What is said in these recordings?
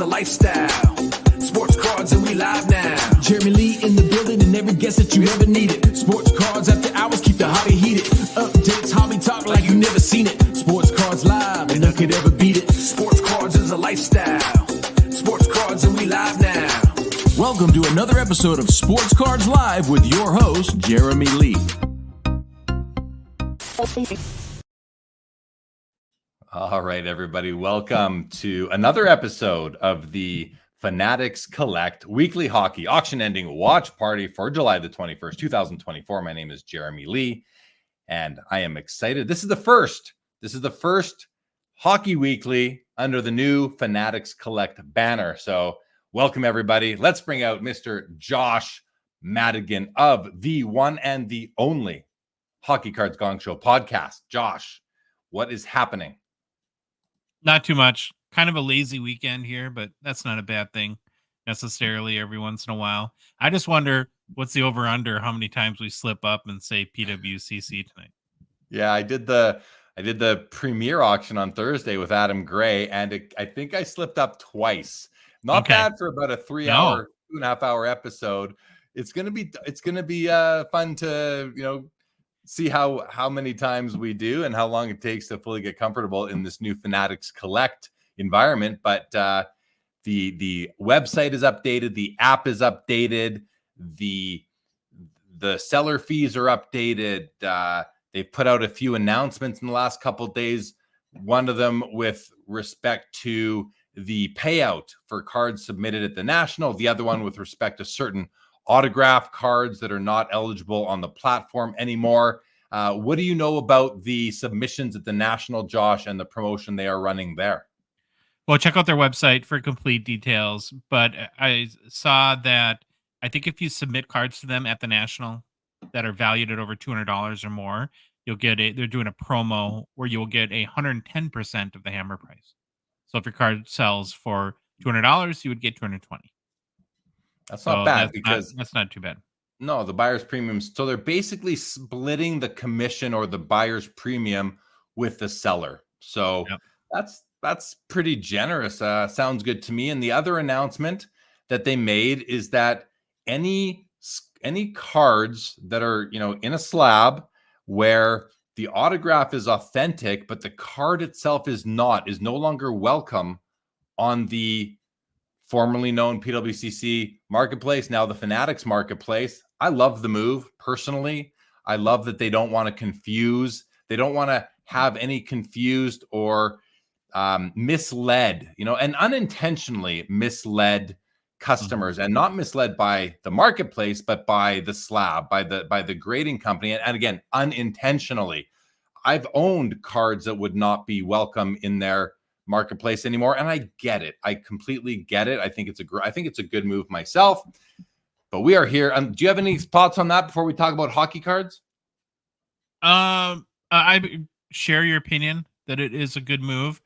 is a lifestyle. Sports cards and we live now. Jeremy Lee in the building and every guest that you ever needed. Sports cards after hours keep the hobby heated. Updates, hobby talk like you never seen it. Sports cards live and none could ever beat it. Sports cards is a lifestyle. Sports cards and we live now. Welcome to another episode of Sports Cards Live with your host, Jeremy Lee. All right, everybody. Welcome to another episode of the Fanatics Collect Weekly Hockey Auction Ending Watch Party for July the 21st, 2024. My name is Jeremy Lee, and I am excited. This is the first Hockey Weekly under the new Fanatics Collect banner. So welcome, everybody. Let's bring out Mr. Josh Madigan of the one and the only Hockey Cards Gongshow Podcast. Josh, what is happening? Not too much. Kind of a lazy weekend here, but that's not a bad thing necessarily every once in a while. I just wonder what's the over-under, how many times we slip up and say PWCC tonight. Yeah, I did the premiere auction on Thursday with Adam Gray, and I think I slipped up twice. Not bad for about a 3-hour, 2.5-hour episode. It's gonna be fun to see how many times we do and how long it takes to fully get comfortable in this new Fanatics Collect environment. But the website is updated, the app is updated, the seller fees are updated. They've put out a few announcements in the last couple of days. One of them with respect to the payout for cards submitted at the National. The other one with respect to certain autograph cards that are not eligible on the platform anymore. What do you know about the submissions at the National, Josh, and the promotion they are running there? Well, check out their website for complete details. But I saw that I think if you submit cards to them at the National that are valued at over $200 or more, you'll get they're doing a promo where you'll get 110% of the hammer price. So if your card sells for $200, you would get $220. That's not bad that's not too bad. No, the buyer's premiums. So they're basically splitting the commission or the buyer's premium with the seller. So that's pretty generous. Sounds good to me. And the other announcement that they made is that any cards that are, in a slab where the autograph is authentic, but the card itself is no longer welcome on the formerly known PWCC marketplace, now the Fanatics marketplace. I love the move personally. I love that they don't want to confuse. They don't want to have any confused or misled, and unintentionally misled customers, and not misled by the marketplace, but by the slab, by the grading company. And again, unintentionally. I've owned cards that would not be welcome in their marketplace anymore, and I get it. I completely get it. I think it's a good move myself. But we are here. Do you have any thoughts on that before we talk about hockey cards? I share your opinion that it is a good move.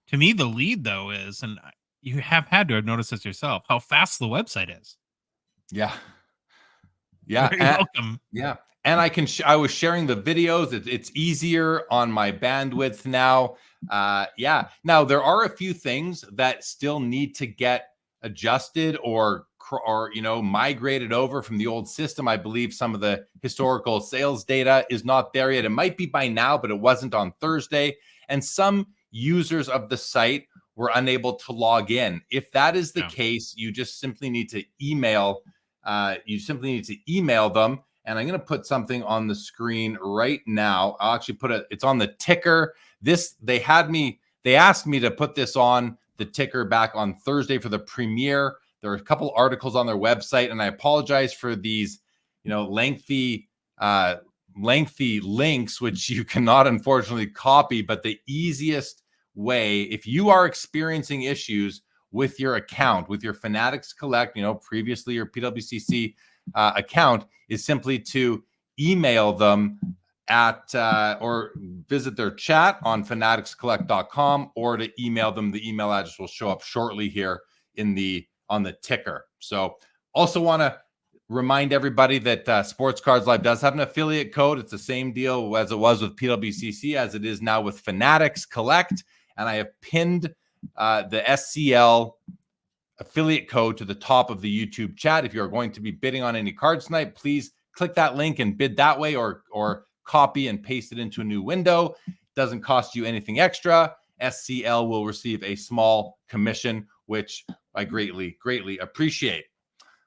To me, the lead though is, and you have had to have noticed this yourself, how fast the website is. Yeah. You're welcome. Yeah. And I was sharing the videos. It's easier on my bandwidth now. Now there are a few things that still need to get adjusted or migrated over from the old system. I believe some of the historical sales data is not there yet. It might be by now, but it wasn't on Thursday. And some users of the site were unable to log in. If that is the case, you just simply need to email. Them. And I'm going to put something on the screen right now. I'll actually it's on the ticker. They asked me to put this on the ticker back on Thursday for the premiere. There are a couple articles on their website, and I apologize for these, lengthy links, which you cannot unfortunately copy. But the easiest way, if you are experiencing issues with your account, with your Fanatics Collect, previously your PWCC account, is simply to email them at or visit their chat on fanaticscollect.com, or to email them. The email address will show up shortly here on the ticker. So also want to remind everybody that Sports Cards Live does have an affiliate code. It's the same deal as it was with PWCC as it is now with Fanatics Collect. And I have pinned the SCL affiliate code to the top of the YouTube chat. If you're going to be bidding on any cards tonight, please click that link and bid that way, or copy and paste it into a new window. It doesn't cost you anything extra. SCL will receive a small commission, which I greatly appreciate.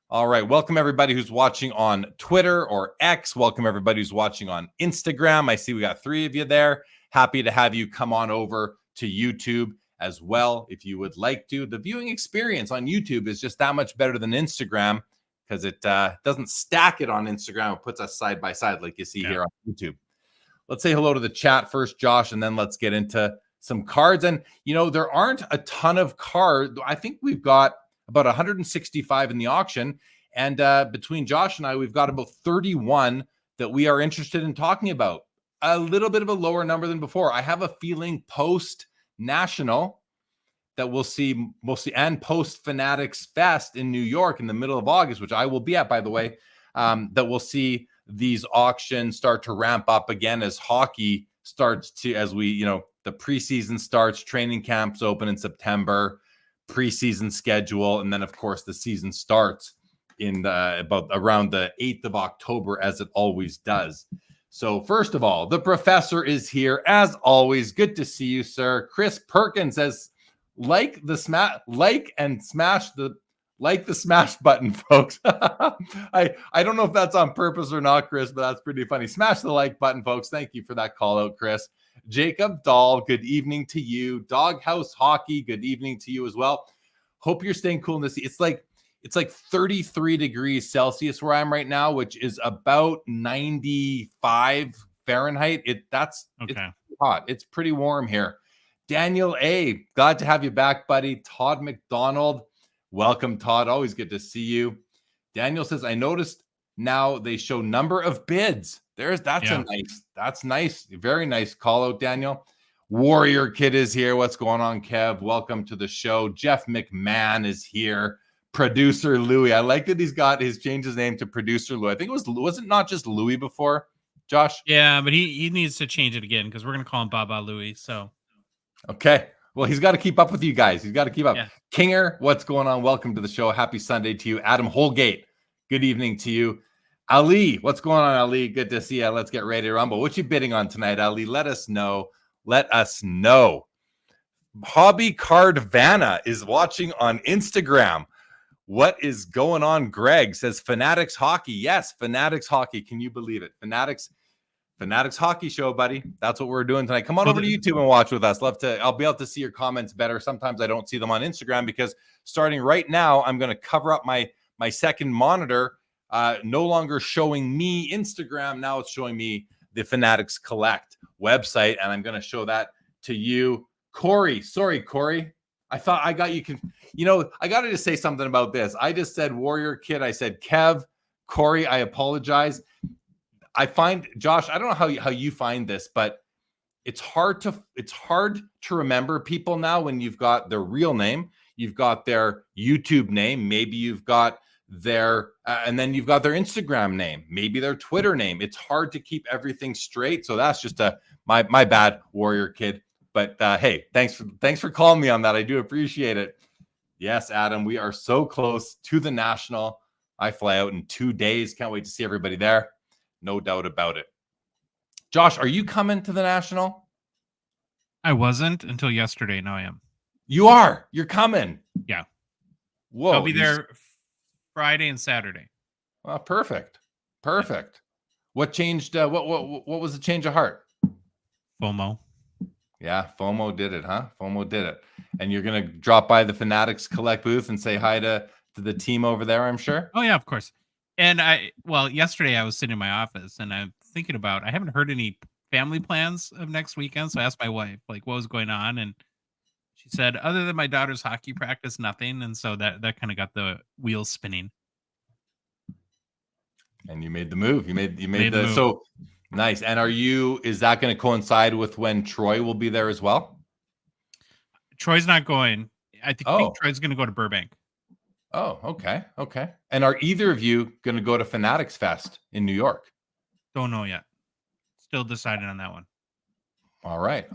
All right. Welcome everybody who's watching on Twitter or X. Welcome everybody who's watching on Instagram. I see we got 3 of you there. Happy to have you come on over to YouTube as well if you would like to. The viewing experience on YouTube is just that much better than Instagram because it doesn't stack it on Instagram. It puts us side by side like you see here on YouTube. Let's say hello to the chat first, Josh, and then let's get into some cards. And, there aren't a ton of cards. I think we've got about 165 in the auction. And between Josh and I, we've got about 31 that we are interested in talking about. A little bit of a lower number than before. I have a feeling post-National that we'll see mostly, and post-Fanatics Fest in New York in the middle of August, which I will be at, by the way, that we'll see these auctions start to ramp up again as hockey starts to, as we, the preseason starts, training camps open in September, preseason schedule, and then of course the season starts in about around the 8th of October, as it always does. So first of all, the professor is here as always. Good to see you, sir. Chris Perkins says, like the smash button, folks. I don't know if that's on purpose or not, Chris, but that's pretty funny. Smash the like button, folks. Thank you for that call out, Chris. Jacob Dahl, good evening to you. Doghouse Hockey, good evening to you as well. Hope you're staying cool in this. It's like 33 degrees Celsius where I'm right now, which is about 95 Fahrenheit. It's hot. It's pretty warm here. Daniel A, glad to have you back, buddy. Todd McDonald, welcome, Todd. Always good to see you. Daniel says, I noticed now they show number of bids. That's nice. Very nice call out, Daniel. Warrior Kid is here. What's going on, Kev? Welcome to the show. Jeff McMahon is here. Producer Louis. I like that he's changed his name to Producer Louis. I think was it not just Louis before, Josh? Yeah, but he needs to change it again because we're gonna call him Baba Louis. So okay. Well, he's got to keep up with you guys. He's got to keep up. Yeah. Kinger, what's going on? Welcome to the show. Happy Sunday to you. Adam Holgate, good evening to you. Ali, what's going on, Ali? Good to see you. Let's get ready to rumble. What you bidding on tonight, Ali? Let us know. Hobby Card Vanna is watching on Instagram. What is going on? Greg says Fanatics Hockey. Yes, Fanatics Hockey. Can you believe it? Fanatics Hockey Show, buddy. That's what we're doing tonight. Come on over to YouTube and watch with us. I'll be able to see your comments better. Sometimes I don't see them on Instagram because starting right now, I'm going to cover up my second monitor. No longer showing me Instagram. Now it's showing me the Fanatics Collect website, and I'm going to show that to you. Corey. Sorry, Corey. I thought I got you. I got to just say something about this. I just said Warrior Kid. I said Kev. Corey, I apologize. I find, Josh, I don't know how you find this, but it's hard to remember people now when you've got their real name, you've got their YouTube name, maybe you've got their and then you've got their Instagram name, maybe their Twitter name. It's hard to keep everything straight. So that's just my bad, Warrior Kid. But hey, thanks for calling me on that. I do appreciate it. Yes, Adam, we are so close to the National. I fly out in 2 days. Can't wait to see everybody there. No doubt about it. Josh, are you coming to the National? I wasn't until yesterday. Now I am. You are. You're coming. Yeah. Whoa. I'll be there Friday and Saturday. Well, perfect. What changed? What was the change of heart? FOMO. Yeah, FOMO did it, huh? FOMO did it. And you're gonna drop by the Fanatics Collect booth and say hi to the team over there, I'm sure. Oh yeah, of course. And yesterday I was sitting in my office and I'm thinking about, I haven't heard any family plans of next weekend. So I asked my wife, like, what was going on? And she said, other than my daughter's hockey practice, nothing. And so that kind of got the wheels spinning. And you made the move. You made the move. So nice. And is that going to coincide with when Troy will be there as well? Troy's not going. I think Troy's going to go to Burbank. Oh, okay. And are either of you going to go to Fanatics Fest in New York? Don't know yet. Still deciding on that one. All right.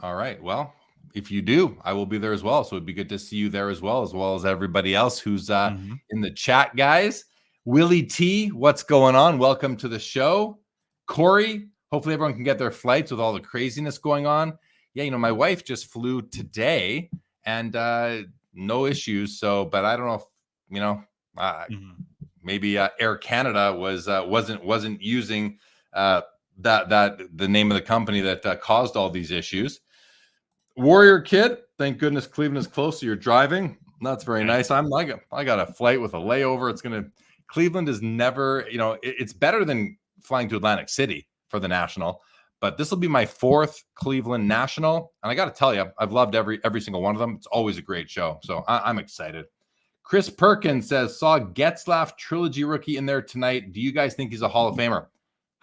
Well, if you do, I will be there as well. So it'd be good to see you there as well as everybody else who's in the chat, guys. Willie T, what's going on? Welcome to the show. Corey, hopefully everyone can get their flights with all the craziness going on. Yeah, you know, my wife just flew today and no issues. So, but I don't know if, you know, maybe Air Canada wasn't using that the name of the company that caused all these issues. Warrior Kid, thank goodness Cleveland is close, so you're driving. That's very nice. I got a flight with a layover. Cleveland is never, you know, it's better than flying to Atlantic City for the National, but this will be my 4th Cleveland National, and I got to tell you, I've loved every single one of them. It's always a great show, so I'm excited. Chris Perkins says, saw Getzlaf trilogy rookie in there tonight. Do you guys think he's a Hall of Famer?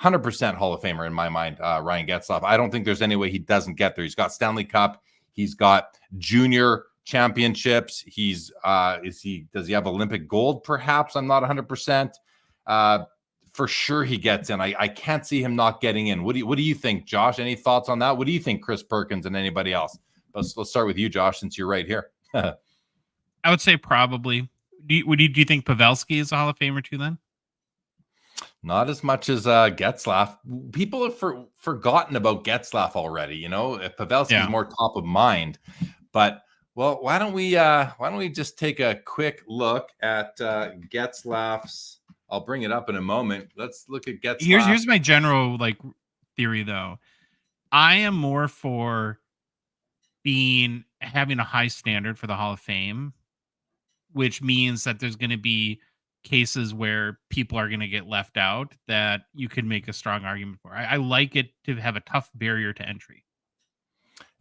100% Hall of Famer in my mind, Ryan Getzlaf. I don't think there's any way he doesn't get there. He's got Stanley Cup. He's got junior championships. Does he have Olympic gold? Perhaps. I'm not 100%. For sure he gets in. I can't see him not getting in. What do you think, Josh? Any thoughts on that? What do you think, Chris Perkins and anybody else? Let's start with you, Josh, since you're right here. I would say probably. Do you think Pavelski is a Hall of Famer too then? Not as much as Getzlaf. People have forgotten about Getzlaf already. You know, Pavelski is more top of mind. But well, why don't we just take a quick look at Getzlaf's? I'll bring it up in a moment. Let's look at Getzlaf. Here's my general theory though. I am more for having a high standard for the Hall of Fame, which means that there's going to be cases where people are going to get left out that you could make a strong argument for. I like it to have a tough barrier to entry,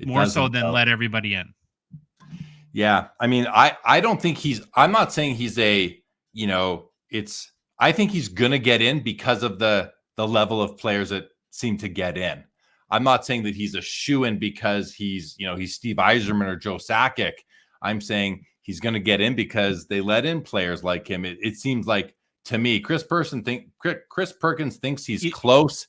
more so than let everybody in. Yeah, I mean, I don't think I'm not saying he's a, you know, I think he's going to get in because of the level of players that seem to get in. I'm not saying that he's a shoo-in because he's Steve Eiserman or Joe Sakic. I'm saying he's going to get in because they let in players like him. It seems like, to me, Chris Perkins thinks he's close.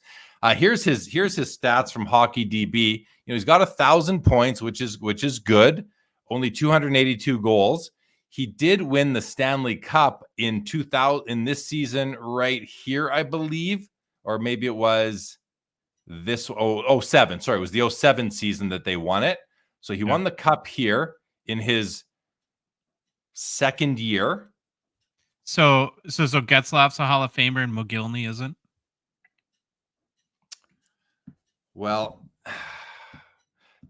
Here's his stats from Hockey DB. You know, he's got 1,000 points, which is good. Only 282 goals. He did win the Stanley Cup in this season right here, I believe, or maybe it was this 07. Sorry, it was the 07 season that they won it. So he won the cup here in his second year. So Getzlaf's a Hall of Famer and Mogilny isn't? Well,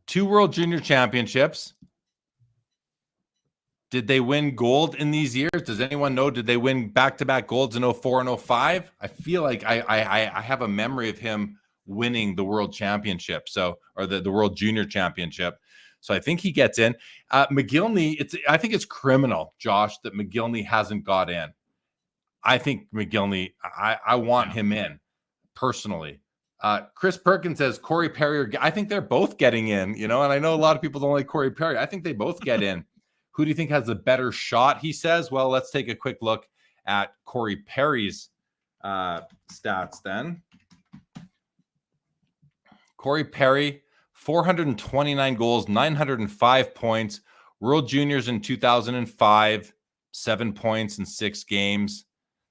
2 World Junior Championships. Did they win gold in these years? Does anyone know? Did they win back-to-back golds in 04 and 05? I feel like I have a memory of him winning the World Championship, or the World Junior Championship. So I think he gets in. Mogilny, I think it's criminal, Josh, that Mogilny hasn't got in. I think Mogilny, I want him in personally. Chris Perkins says Corey Perry. I think they're both getting in, you know, and I know a lot of people don't like Corey Perry. I think they both get in. Who do you think has a better shot? He says, well, let's take a quick look at Corey Perry's stats then. Corey Perry, 429 goals, 905 points. World Juniors in 2005, 7 points in 6 games.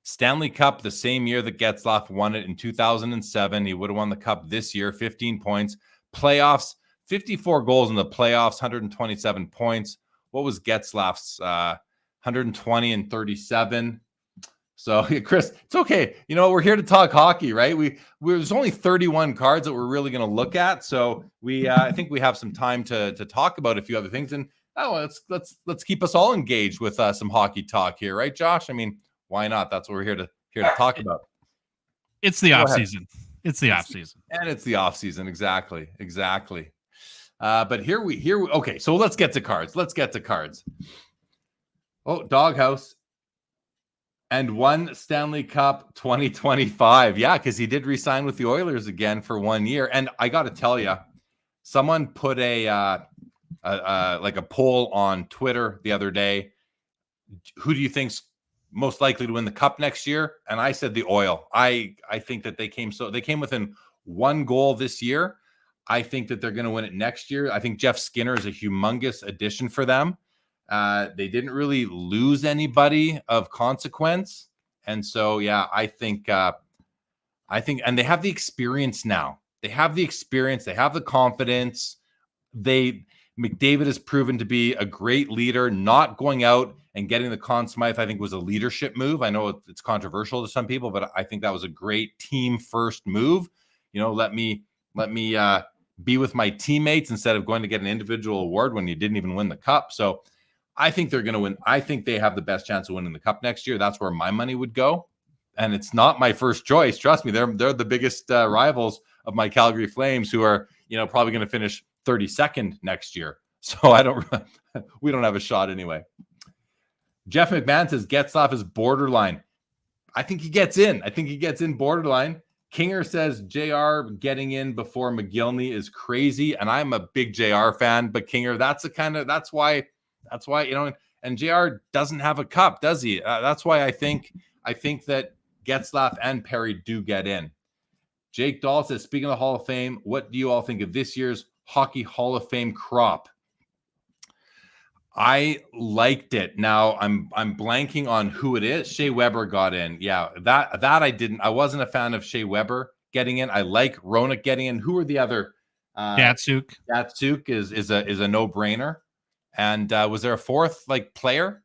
Stanley Cup the same year that Getzlaf won it in 2007. He would have won the cup this year, 15 points. Playoffs, 54 goals in the playoffs, 127 points. What was Getzlaf's 120 and 37? So, Chris, it's okay. You know, we're here to talk hockey, right? There's only 31 cards that we're really going to look at. So I think we have some time to talk about a few other things. And let's keep us all engaged with some hockey talk here, right, Josh? I mean, why not? That's what we're here to talk about. It's the off season. It's the off season, and it's the off season. Exactly. But here we okay. So let's get to cards. Oh, Doghouse. And won Stanley Cup 2025. Yeah, because he did re-sign with the Oilers again for 1 year. And I got to tell you, someone put a poll on Twitter the other day. Who do you think's most likely to win the Cup next year? And I said the Oil. I think that they came within 1 goal this year. I think that they're going to win it next year. I think Jeff Skinner is a humongous addition for them. They didn't really lose anybody of consequence. And so, yeah, I think, and they have the experience now. They have the experience. They have the confidence. McDavid has proven to be a great leader. Not going out and getting the Conn Smythe, I think, was a leadership move. I know it's controversial to some people, but I think that was a great team first move. Let me be with my teammates instead of going to get an individual award when you didn't even win the cup. So I think they're going to win. I think they have the best chance of winning the cup next year. That's where my money would go. And it's not my first choice. Trust me, they're the biggest rivals of my Calgary Flames, who are, probably going to finish 32nd next year. So we don't have a shot anyway. Jeff McMahon says Getzlaf is borderline. I think he gets in. I think he gets in borderline. Kinger says JR getting in before McGillney is crazy. And I'm a big JR fan, but Kinger, that's why, and JR doesn't have a cup, does he? That's why I think that Getzlaf and Perry do get in. Jake Dahl says, speaking of the Hall of Fame, what do you all think of this year's Hockey Hall of Fame crop? I liked it. Now I'm blanking on who it is. Shea Weber got in. Yeah, that I didn't. I wasn't a fan of Shea Weber getting in. I like Roenick getting in. Who are the other? Datsuk. Datsuk is a no-brainer. And was there a fourth player?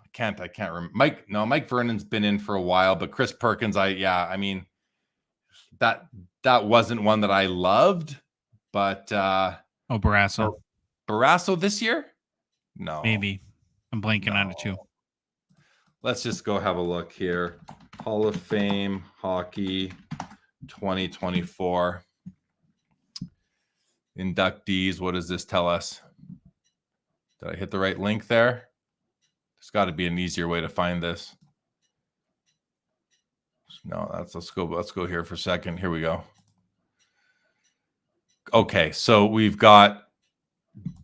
I can't remember. Mike Vernon's been in for a while, but Chris Perkins, that wasn't one that I loved, but Barrasso. Barrasso this year? No. Maybe. I'm blanking on it too. Let's just go have a look here. Hall of Fame Hockey 2024. Inductees. What does this tell us? Did I hit the right link there? There's got to be an easier way to find this. No, let's go here for a second. Here we go. Okay, so we've got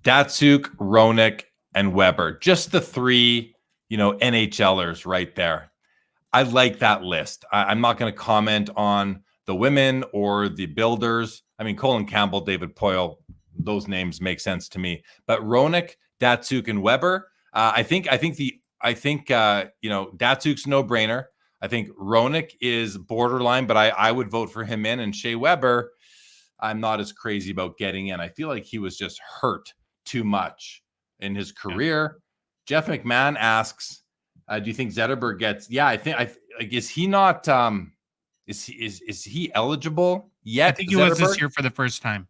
Datsuk, Roenick, and Weber. Just the three, NHLers right there. I like that list. I'm not going to comment on the women or the builders. I mean, Colin Campbell, David Poyle, those names make sense to me. But Roenick, Datsuk, and Weber, I think Datsuk's no brainer. I think Roenick is borderline, but I would vote for him in. And Shea Weber, I'm not as crazy about getting in. I feel like he was just hurt too much in his career. Yeah. Jeff McMahon asks, do you think Zetterberg gets? Yeah, I think. Is he not? Is he eligible yet? I think he was this year for the first time.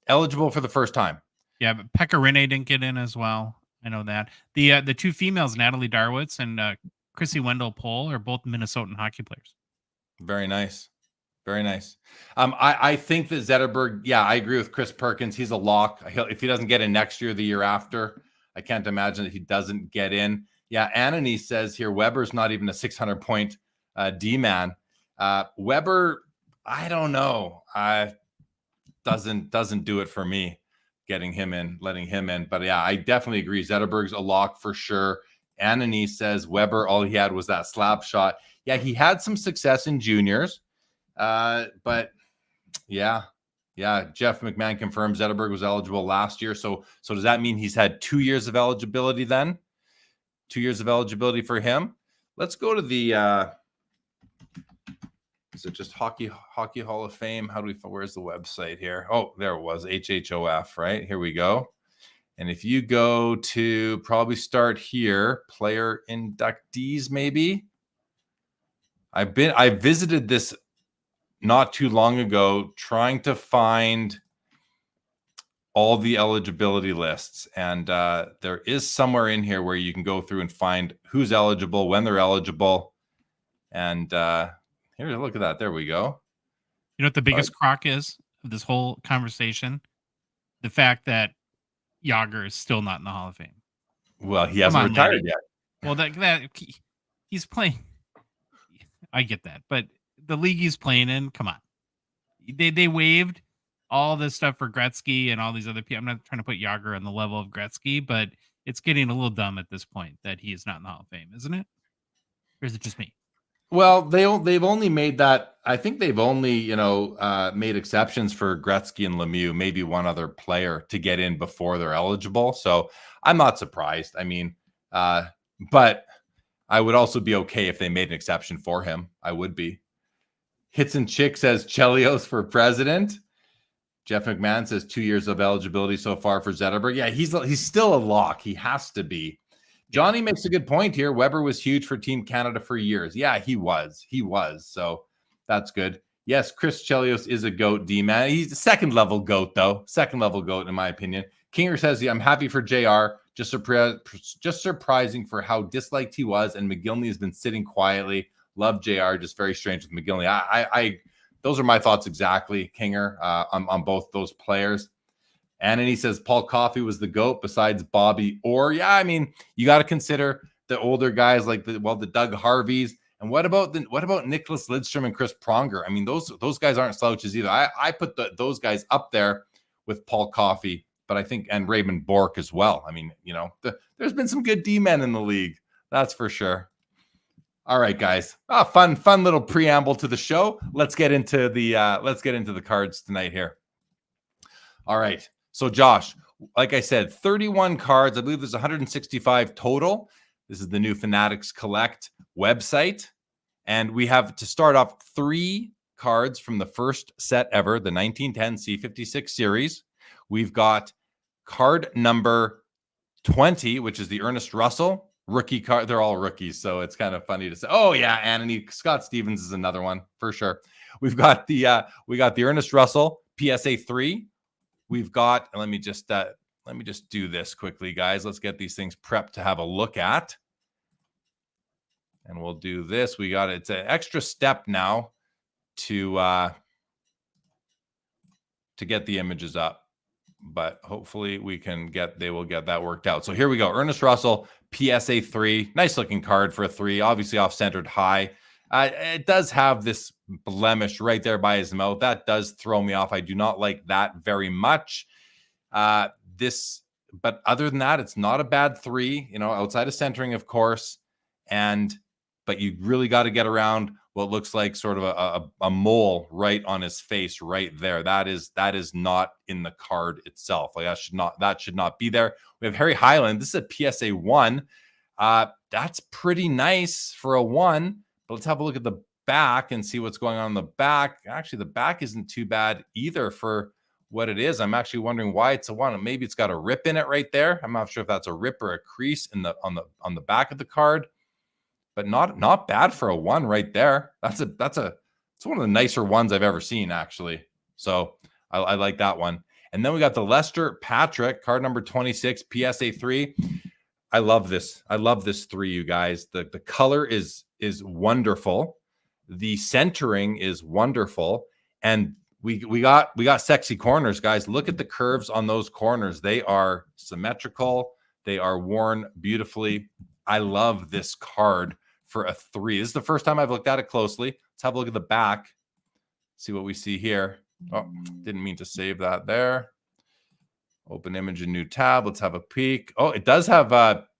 Eligible for the first time. Yeah, but Pekka Rinne didn't get in as well. I know that. The two females, Natalie Darwitz and Chrissy Wendell Pohl, are both Minnesotan hockey players. Very nice. Very nice. I think that Zetterberg, I agree with Chris Perkins. He's a lock. If he doesn't get in next year, the year after, I can't imagine that he doesn't get in. Yeah, Anony says here, Weber's not even a 600-point D-man. Weber, I don't know. Doesn't do it for me, getting him in, letting him in. But yeah, I definitely agree. Zetterberg's a lock for sure. Anony says Weber, all he had was that slap shot. Yeah, he had some success in juniors. But Jeff McMahon confirms Zetterberg was eligible last year. So does that mean he's had 2 years of eligibility then? 2 years of eligibility for him. Let's go to the, is it just Hockey Hall of Fame? Where's the website here? Oh, there it was, HHOF, right? Here we go. And if you go to probably start here, player inductees, maybe. I visited this not too long ago, trying to find all the eligibility lists. And there is somewhere in here where you can go through and find who's eligible, when they're eligible. And here, look at that. There we go. You know what the biggest crock is of this whole conversation? The fact that Yager is still not in the Hall of Fame. Well, he hasn't retired yet. Well, that he's playing. I get that, but the league he's playing in, come on. They waived all this stuff for Gretzky and all these other people. I'm not trying to put Yager on the level of Gretzky, but it's getting a little dumb at this point that he is not in the Hall of Fame, isn't it? Or is it just me? Well, they've only made that. I think they've only made exceptions for Gretzky and Lemieux, maybe one other player to get in before they're eligible. So I'm not surprised. I mean, but I would also be okay if they made an exception for him. I would be. Hits and Chick says Chelios for president. Jeff McMahon says 2 years of eligibility so far for Zetterberg. Yeah, he's still a lock. He has to be. Johnny makes a good point here. Weber was huge for Team Canada for years. Yeah, he was. So that's good. Yes, Chris Chelios is a GOAT D-man. He's a second-level GOAT, though. Second-level GOAT, in my opinion. Kinger says, I'm happy for JR. Just surprising for how disliked he was, and McGillney has been sitting quietly. Love JR. Just very strange with McGillney. I those are my thoughts exactly, Kinger, on both those players. And then he says Paul Coffey was the GOAT besides Bobby Orr. Yeah, I mean, you got to consider the older guys like the Doug Harveys. And what about Nicholas Lidstrom and Chris Pronger? I mean, those guys aren't slouches either. I put those guys up there with Paul Coffey, but I think and Raymond Bourque as well. I mean, there's been some good D-men in the league. That's for sure. All right, guys. Fun little preamble to the show. Let's get into the cards tonight here. All right. So, Josh, like I said, 31 cards. I believe there's 165 total. This is the new Fanatics Collect website. And we have, to start off, 3 cards from the first set ever, the 1910 C56 series. We've got card number 20, which is the Ernest Russell rookie card. They're all rookies, so it's kind of funny to say. Oh, yeah, Anthony Scott Stevens is another one for sure. We've got the Ernest Russell PSA 3. We've got, let me just do this quickly, guys. Let's get these things prepped to have a look at. And we'll do this. It's an extra step now to get the images up. But hopefully they will get that worked out. So here we go. Ernest Russell, PSA 3. Nice looking card for a 3. Obviously off-centered high. It does have this blemish right there by his mouth. That does throw me off. I do not like that very much. But other than that, it's not a bad 3, outside of centering, of course. But you really got to get around what looks like sort of a mole right on his face right there. That is not in the card itself. Like that should not be there. We have Harry Hyland. This is a PSA 1. That's pretty nice for a 1. But let's have a look at the back and see what's going on in the back. Actually, the back isn't too bad either for what it is. I'm actually wondering why it's a 1. Maybe it's got a rip in it right there. I'm not sure if that's a rip or a crease on the back of the card, but not bad for a 1 right there. It's one of the nicer ones I've ever seen, actually. So I like that one. And then we got the Lester Patrick card number 26 PSA 3. I love this. I love this 3, you guys. The color is wonderful. The centering is wonderful. And we got sexy corners, guys. Look at the curves on those corners. They are symmetrical. They are worn beautifully. I love this card for a 3. This is the first time I've looked at it closely. Let's have a look at the back. See what we see here. Oh, didn't mean to save that there. Open image in new tab. Let's have a peek. Oh, it does have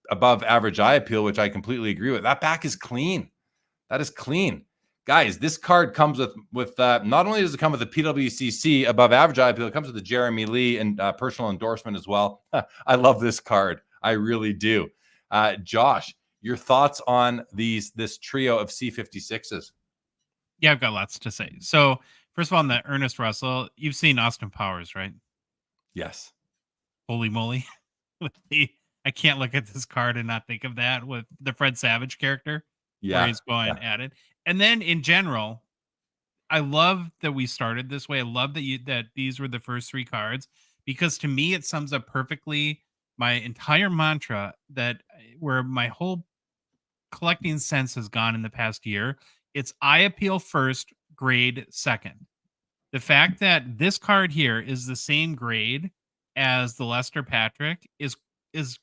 above average eye appeal, which I completely agree with. That back is clean. That is clean. Guys, this card comes with not only does it come with the PWCC above average eye appeal, it comes with the Jeremy Lee and personal endorsement as well. I love this card. I really do. Josh, your thoughts on this trio of C56s? Yeah, I've got lots to say. So first of all, on the Ernest Russell, you've seen Austin Powers, right? Yes. Holy moly. I can't look at this card and not think of that with the Fred Savage character. Yeah. Where he's going at it. And then in general, I love that we started this way. I love that these were the first 3 cards, because to me, it sums up perfectly my entire mantra where my whole collecting sense has gone in the past year. It's eye appeal first, grade second. The fact that this card here is the same grade as the Lester Patrick is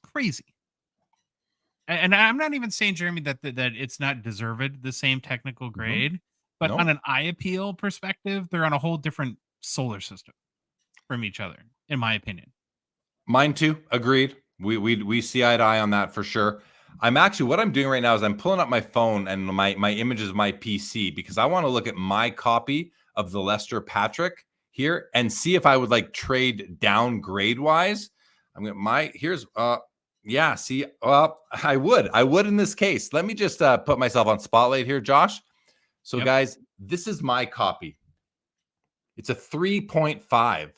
crazy. And I'm not even saying, Jeremy, that it's not deserved the same technical grade, but on an eye appeal perspective, they're on a whole different solar system from each other, in my opinion. Mine too. Agreed. We see eye to eye on that for sure. what I'm doing right now is I'm pulling up my phone and my images of my PC because I want to look at my copy of the Lester Patrick here and see if I would like trade down grade wise. I'm going I would in this case. Let me just put myself on spotlight here, Josh. So guys, this is my copy. It's a 3.5,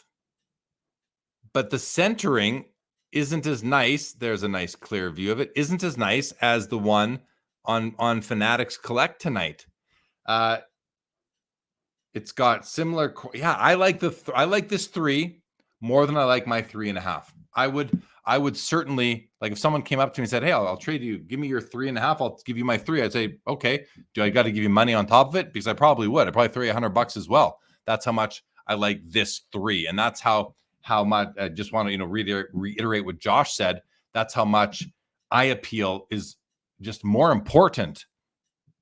but the centering isn't as nice. There's a nice clear view of it. Isn't as nice as the one on Fanatics Collect tonight. It's got similar. I like this 3 more than I like my 3.5. I would certainly, like, if someone came up to me and said, "Hey, I'll trade you. Give me your 3.5. I'll give you my 3." I'd say, "Okay. Do I got to give you money on top of it?" Because I probably would. I'd probably throw you $100 as well. That's how much I like this 3, and that's how much. I just want to reiterate what Josh said. That's how much eye appeal is just more important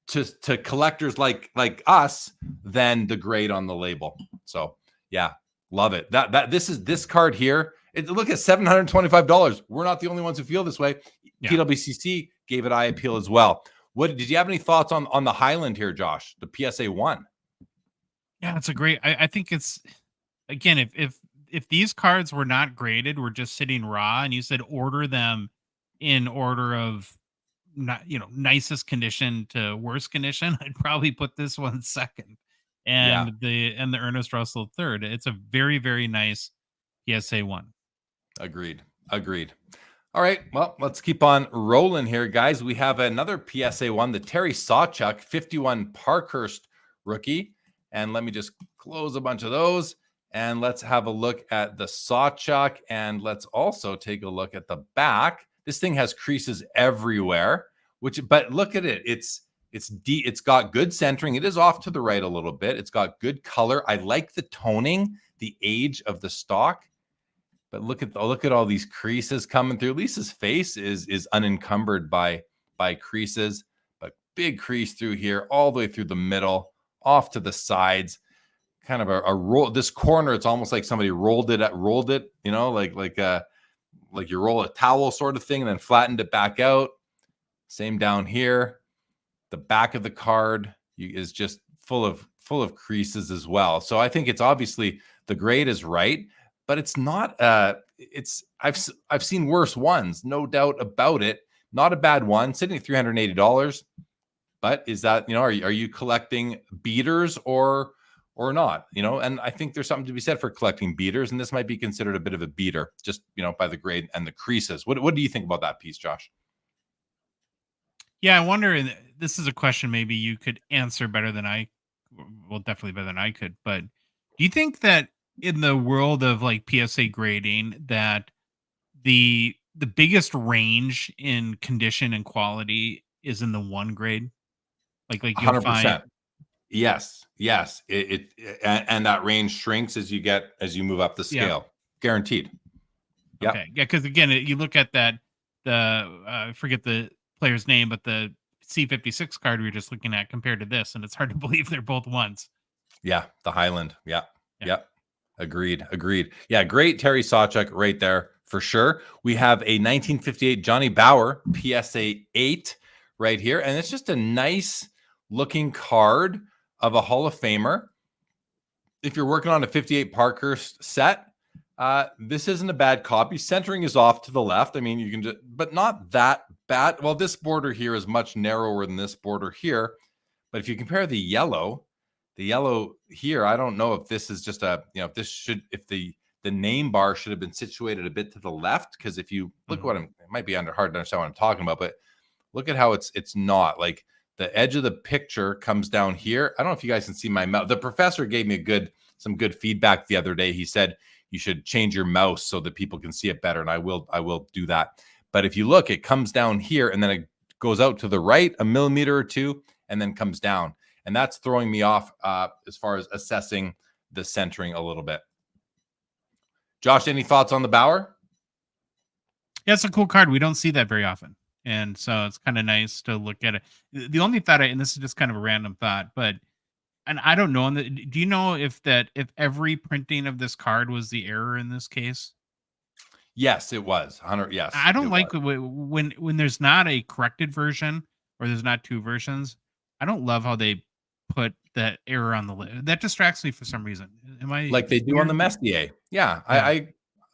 to collectors like us than the grade on the label. So yeah, love it. This card here. Look at $725. We're not the only ones who feel this way. Yeah. PWCC gave it eye appeal as well. What did you have any thoughts on the Highland here, Josh? The PSA 1. Yeah, it's a great. I think it's, again, if these cards were not graded, were just sitting raw, and you said order them in order of not, nicest condition to worst condition, I'd probably put this one second, and the Ernest Russell third. It's a very, very nice PSA 1. Agreed. All right, well, let's keep on rolling here, guys. We have another PSA 1, the Terry Sawchuk 51 Parkhurst rookie, and let me just close a bunch of those, and let's have a look at the Sawchuk, and let's also take a look at the back. This thing has creases everywhere, but look at it. It's got good centering. It is off to the right a little bit. It's got good color. I like the toning, the age of the stock. But look at all these creases coming through. Lisa's face is unencumbered by creases, but big crease through here, all the way through the middle, off to the sides. Kind of a roll. This corner, it's almost like somebody rolled it, like you roll a towel sort of thing and then flattened it back out. Same down here. The back of the card is just full of creases as well. So I think it's obviously the grade is right, but it's not. I've seen worse ones, no doubt about it. Not a bad one, sitting at $380. But is that, are you collecting beaters or not? And I think there's something to be said for collecting beaters, and this might be considered a bit of a beater, just by the grade and the creases. What do you think about that piece, Josh? Yeah, I wonder, and this is a question maybe you could answer better than definitely better than I could, but do you think that in the world of like PSA grading that the biggest range in condition and quality is in the 1 grade? Like you'll 100%. find. Yes. And that range shrinks as you move up the scale. Yeah. Guaranteed. Yep. Okay. Yeah, because again, you look at that, I forget the player's name, but the C56 card we were just looking at compared to this, and it's hard to believe they're both 1s. Yeah, the Highland. Yeah. Agreed. Yeah, great Terry Sawchuk right there for sure. We have a 1958 Johnny Bauer PSA 8 right here, and it's just a nice looking card of a Hall of Famer. If you're working on a 58 Parkhurst set, this isn't a bad copy. Centering is off to the left. I mean, you can but not that bad. Well, this border here is much narrower than this border here. But if you compare the yellow here, I don't know if this is just if the name bar should have been situated a bit to the left. Because if you look at it might be hard to understand what I'm talking about, but look at how it's not. Like the edge of the picture comes down here. I don't know if you guys can see my mouse. The professor gave me some good feedback the other day. He said you should change your mouse so that people can see it better, and I will do that. But if you look, it comes down here and then it goes out to the right a millimeter or two and then comes down. And that's throwing me off as far as assessing the centering a little bit. Josh, any thoughts on the Bauer? Yeah, it's a cool card. We don't see that very often. And so it's kind of nice to look at it. The only thought, and this is just kind of a random thought, and I don't know, do you know if every printing of this card was the error in this case? Yes, it was 100. Yes, I don't like was. when there's not a corrected version or there's not two versions. I don't love how they put that error on the list. That distracts me for some reason. Am I Like they do weird? on the Messier. Yeah, Yeah.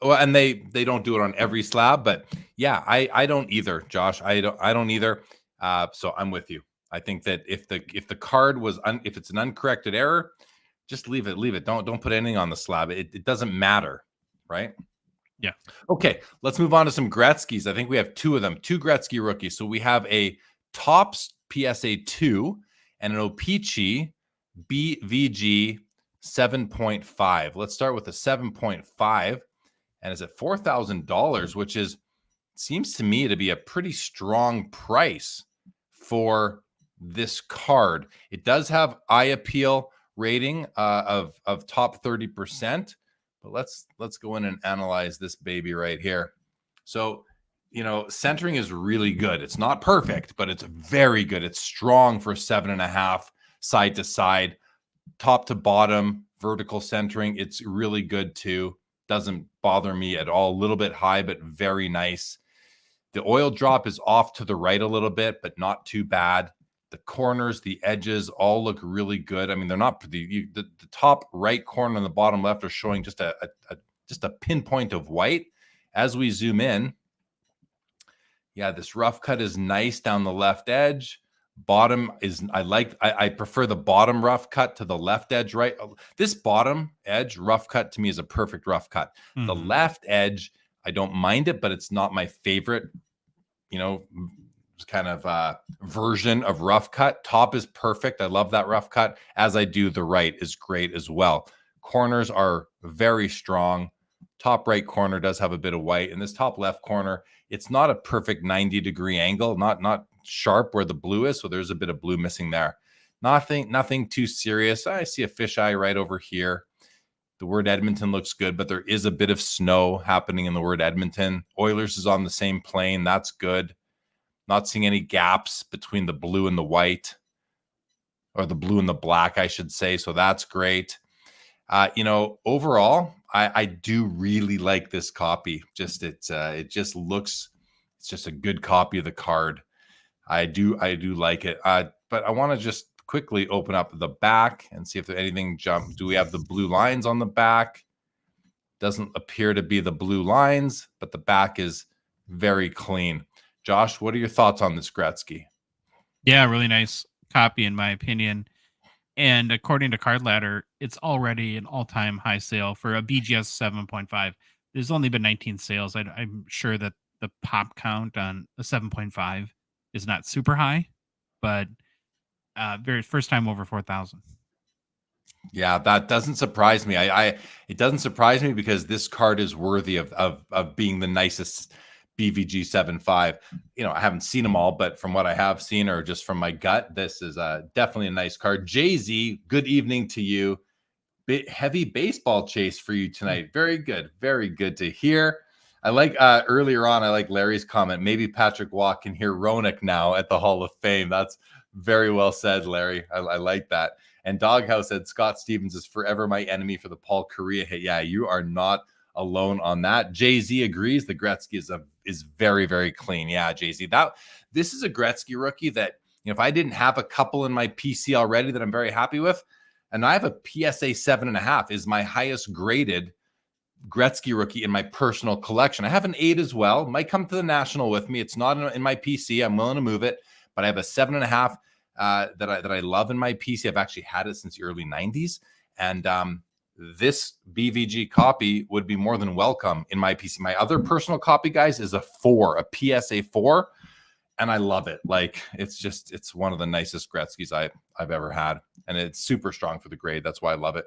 well, and they don't do it on every slab, but yeah, I don't either, Josh. I don't either. So I'm with you. I think that if the card was if it's an uncorrected error, just leave it. Don't put anything on the slab. It doesn't matter, right? Yeah. Okay, let's move on to some Gretzky's. I think we have two of them, two Gretzky rookies. So we have a Topps PSA 2 and an Opeachy BVG 7.5. Let's start with the 7.5, and it's at $4,000, which seems to me to be a pretty strong price for this card. It does have eye appeal rating of top 30%, but let's go in and analyze this baby right here. So, centering is really good. It's not perfect, but it's very good. It's strong for 7.5 side to side, top to bottom, vertical centering. It's really good too. Doesn't bother me at all. A little bit high, but very nice. The oil drop is off to the right a little bit, but not too bad. The corners, the edges all look really good. I mean, they're not the top right corner and the bottom left are showing just a pinpoint of white. As we zoom in, yeah, this rough cut is nice down the left edge. Bottom is I prefer the bottom rough cut to the left edge, right? This bottom edge rough cut to me is a perfect rough cut. Mm-hmm. The left edge, I don't mind it, but it's not my favorite, kind of version of rough cut. Top is perfect. I love that rough cut, as I do the right is great as well. Corners are very strong. Top right corner does have a bit of white, and this top left corner, it's not a perfect 90-degree angle, not sharp where the blue is, so there's a bit of blue missing there. Nothing too serious. I see a fisheye right over here. The word Edmonton looks good, but there is a bit of snow happening in the word Edmonton. Oilers is on the same plane. That's good. Not seeing any gaps between the blue and the white, or the blue and the black, I should say. So that's great. Overall, I do really like this copy. It just looks, it's just a good copy of the card. I do like it. But I want to just quickly open up the back and see if there's anything jump. Do we have the blue lines on the back? Doesn't appear to be the blue lines, but the back is very clean. Josh, what are your thoughts on this Gretzky? Yeah, really nice copy in my opinion. And according to Card Ladder, it's already an all-time high sale for a BGS 7.5. There's only been 19 sales. I'm sure that the pop count on a 7.5 is not super high, but very first time over 4,000. Yeah, that doesn't surprise me. It doesn't surprise me because this card is worthy of being the nicest BVG 7.5. I haven't seen them all, but from what I have seen, or just from my gut, this is definitely a nice card. Jay-Z, good evening to you. Heavy baseball chase for you tonight. Very good to hear. I like earlier on, I like Larry's comment. Maybe Patrick Waugh can hear Roenick now at the Hall of Fame. That's very well said, Larry. I like that. And Doghouse said Scott Stevens is forever my enemy for the Paul Correa hit. Yeah, you are not alone on that. Jay-Z agrees. The Gretzky is very, very clean. Yeah, Jay-Z. This is a Gretzky rookie that, if I didn't have a couple in my PC already that I'm very happy with, and I have a PSA 7.5 is my highest graded Gretzky rookie in my personal collection. I have an 8 as well. Might come to the National with me. It's not in my PC. I'm willing to move it, but I have a 7.5 that I love in my PC. I've actually had it since the early 90s. And this BVG copy would be more than welcome in my PC. My other personal copy, guys, is a 4, a PSA 4, and I love it. Like, it's one of the nicest Gretzky's I've ever had, and it's super strong for the grade. That's why I love it.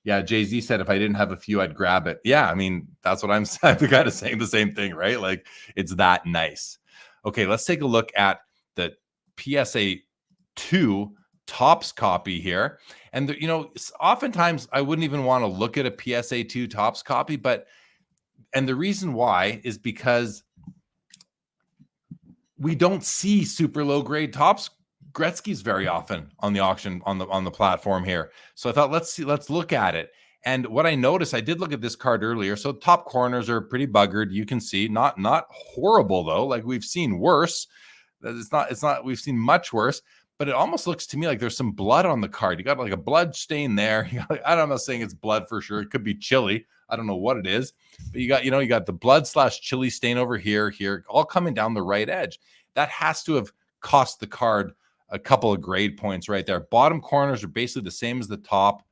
Yeah, Jay-Z said if I didn't have a few, I'd grab it. Yeah, I mean, that's what I'm saying. The guy is saying the same thing, right? Like, it's that nice. Okay, let's take a look at the PSA 2 Topps copy here. And oftentimes I wouldn't even want to look at a PSA 2 Topps copy, and the reason why is because we don't see super low grade Topps Gretzky's very often on the auction on the platform here. So I thought let's look at it. And what I noticed, I did look at this card earlier. So top corners are pretty buggered. You can see not horrible though. Like we've seen worse. It's not. We've seen much worse. But it almost looks to me like there's some blood on the card. You got like a blood stain there. I'm not saying it's blood for sure. It could be chili. I don't know what it is. But you got the blood/chili stain over here, all coming down the right edge. That has to have cost the card a couple of grade points right there. Bottom corners are basically the same as the top.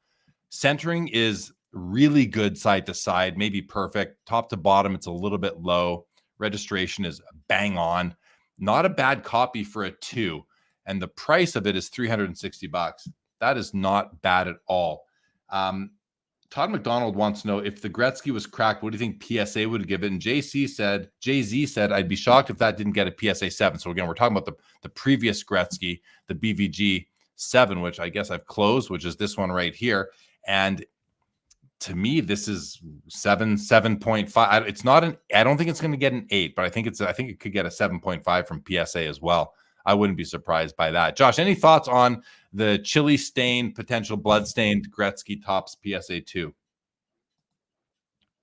Centering is really good side to side, maybe perfect. Top to bottom, it's a little bit low. Registration is bang on. Not a bad copy for a 2. And the price of it is $360. That is not bad at all. Todd McDonald wants to know if the Gretzky was cracked, what do you think PSA would give it? And Jay-Z said, I'd be shocked if that didn't get a PSA 7. So again, we're talking about the previous Gretzky, the BVG 7, which I guess I've closed, which is this one right here. And to me, this is 7.5. It's not I don't think it's going to get an 8, but I think it could get a 7.5 from PSA as well. I wouldn't be surprised by that. Josh, any thoughts on the chili stained, potential blood stained Gretzky Topps PSA 2?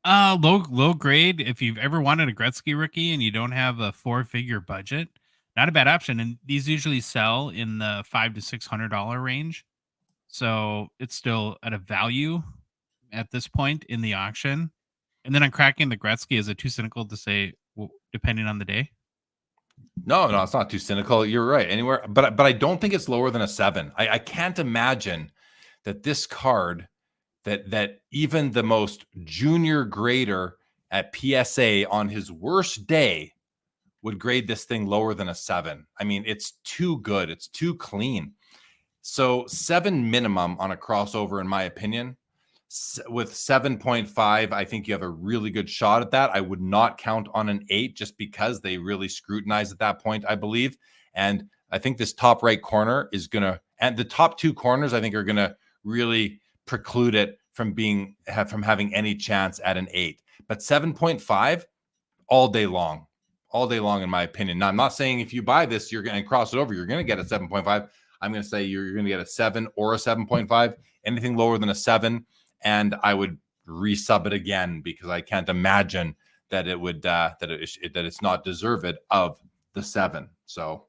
Low grade. If you've ever wanted a Gretzky rookie and you don't have a 4-figure budget, not a bad option. And these usually sell in the $500 to $600 range, so it's still at a value at this point in the auction. And then on cracking the Gretzky, is it too cynical to say, well, depending on the day? No, it's not too cynical. You're right. Anywhere, but I don't think it's lower than a 7. I can't imagine that this card, that even the most junior grader at PSA on his worst day would grade this thing lower than a 7. I mean, it's too good. It's too clean. So 7 minimum on a crossover, in my opinion. With 7.5, I think you have a really good shot at that. I would not count on an 8 just because they really scrutinize at that point, I believe. And I think this top right corner is going to, and the top 2 corners, I think are going to really preclude it from having any chance at an 8. But 7.5 all day long, in my opinion. Now, I'm not saying if you buy this, you're going to cross it over, you're going to get a 7.5. I'm going to say you're going to get a 7 or a 7.5. Anything lower than a 7. And I would resub it again because I can't imagine that it would that it's not deserved of the 7. So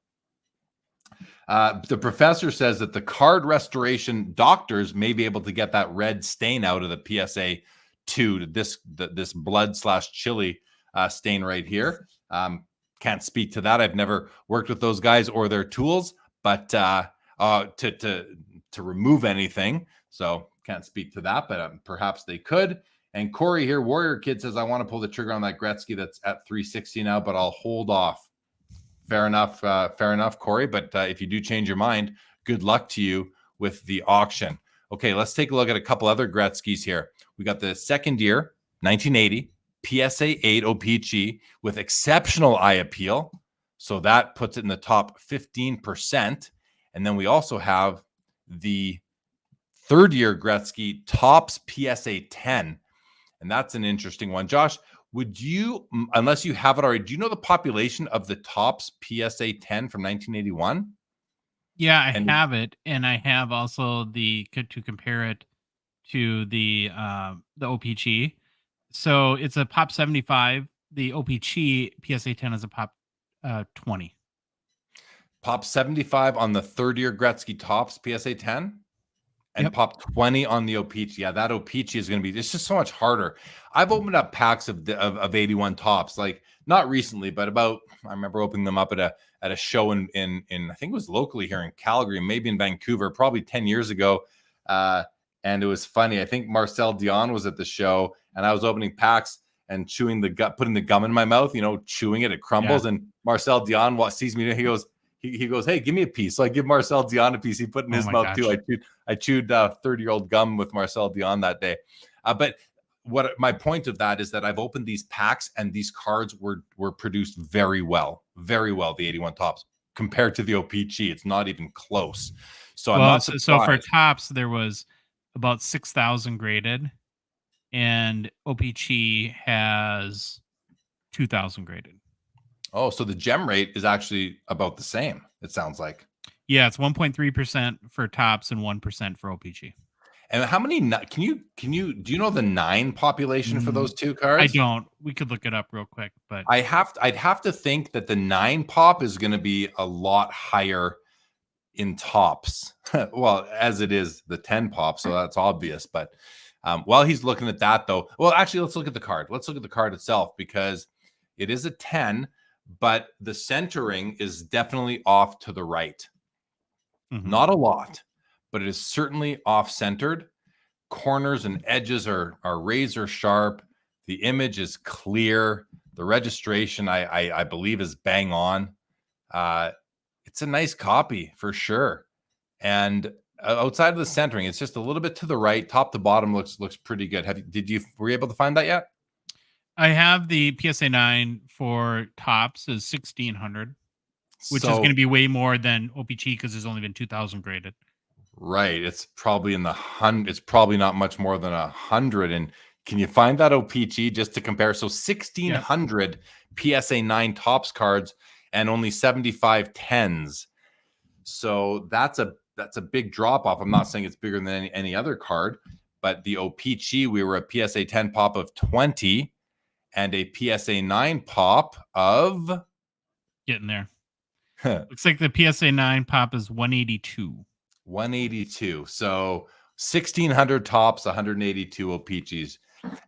the professor says that the card restoration doctors may be able to get that red stain out of the PSA 2, this blood/chili stain right here. Can't speak to that. I've never worked with those guys or their tools, but to remove anything. So can't speak to that, but perhaps they could. And Corey here, Warrior Kid, says, I want to pull the trigger on that Gretzky that's at 360 now, but I'll hold off. Fair enough, Corey. But if you do change your mind, good luck to you with the auction. Okay, let's take a look at a couple other Gretzky's here. We got the second year, 1980, PSA 8 OPG with exceptional eye appeal. So that puts it in the top 15%. And then we also have the third year Gretzky Topps PSA 10. And that's an interesting one. Josh, would you, unless you have it already, do you know the population of the Topps PSA 10 from 1981? Yeah, I have it. And I have also to compare it to the OPG. So it's a pop 75. The OPG PSA 10 is a pop 20. Pop 75 on the third year Gretzky Topps PSA 10? And Yep. pop 20 on the OPG. Yeah, that OPG is going to be, it's just so much harder. I've opened up packs of 81 Topps, like not recently, but I remember opening them up at a show in I think it was locally here in Calgary, maybe in Vancouver, probably 10 years ago. And it was funny. I think Marcel Dion was at the show and I was opening packs and chewing the gut, putting the gum in my mouth, chewing it crumbles. Yeah. And Marcel Dion sees me, he goes, hey, give me a piece. So I give Marcel Dion a piece. He put in his mouth too. I chewed 30-year-old gum with Marcel Dion that day. But what my point of that is that I've opened these packs and these cards were produced very well, the 81 Topps compared to the OPG. It's not even close. So I'm not surprised. So for Topps, there was about 6,000 graded, and OPG has 2,000 graded. Oh, so the gem rate is actually about the same, it sounds like. Yeah, it's 1.3% for Topps and 1% for OPG. And how many do you know the 9 population for those two cards? I don't. We could look it up real quick, but I'd have to think that the 9 pop is going to be a lot higher in tops. Well, as it is the 10 pop, so that's obvious. But while he's looking at that, though, well, actually, let's look at the card. Let's look at the card itself, because it is a 10, but the centering is definitely off to the right. Not a lot, but it is certainly off-centered. Corners and edges are razor sharp. The image is clear. The registration, I believe, is bang on. It's a nice copy for sure. And outside of the centering, it's just a little bit to the right. Top to bottom looks pretty good. Were you able to find that yet? I have the PSA 9 for tops is 1,600, which is going to be way more than OPG because there's only been 2,000 graded. Right. It's probably in the 100. It's probably not much more than 100. And can you find that OPG just to compare? So 1,600 PSA 9 tops cards and only 75 10s. So that's a big drop off. I'm not saying it's bigger than any other card, but the OPG, we were a PSA 10 pop of 20 and a PSA 9 pop of getting there. Looks like the PSA 9 pop is 182. 182. So 1,600 tops, 182 OPGs.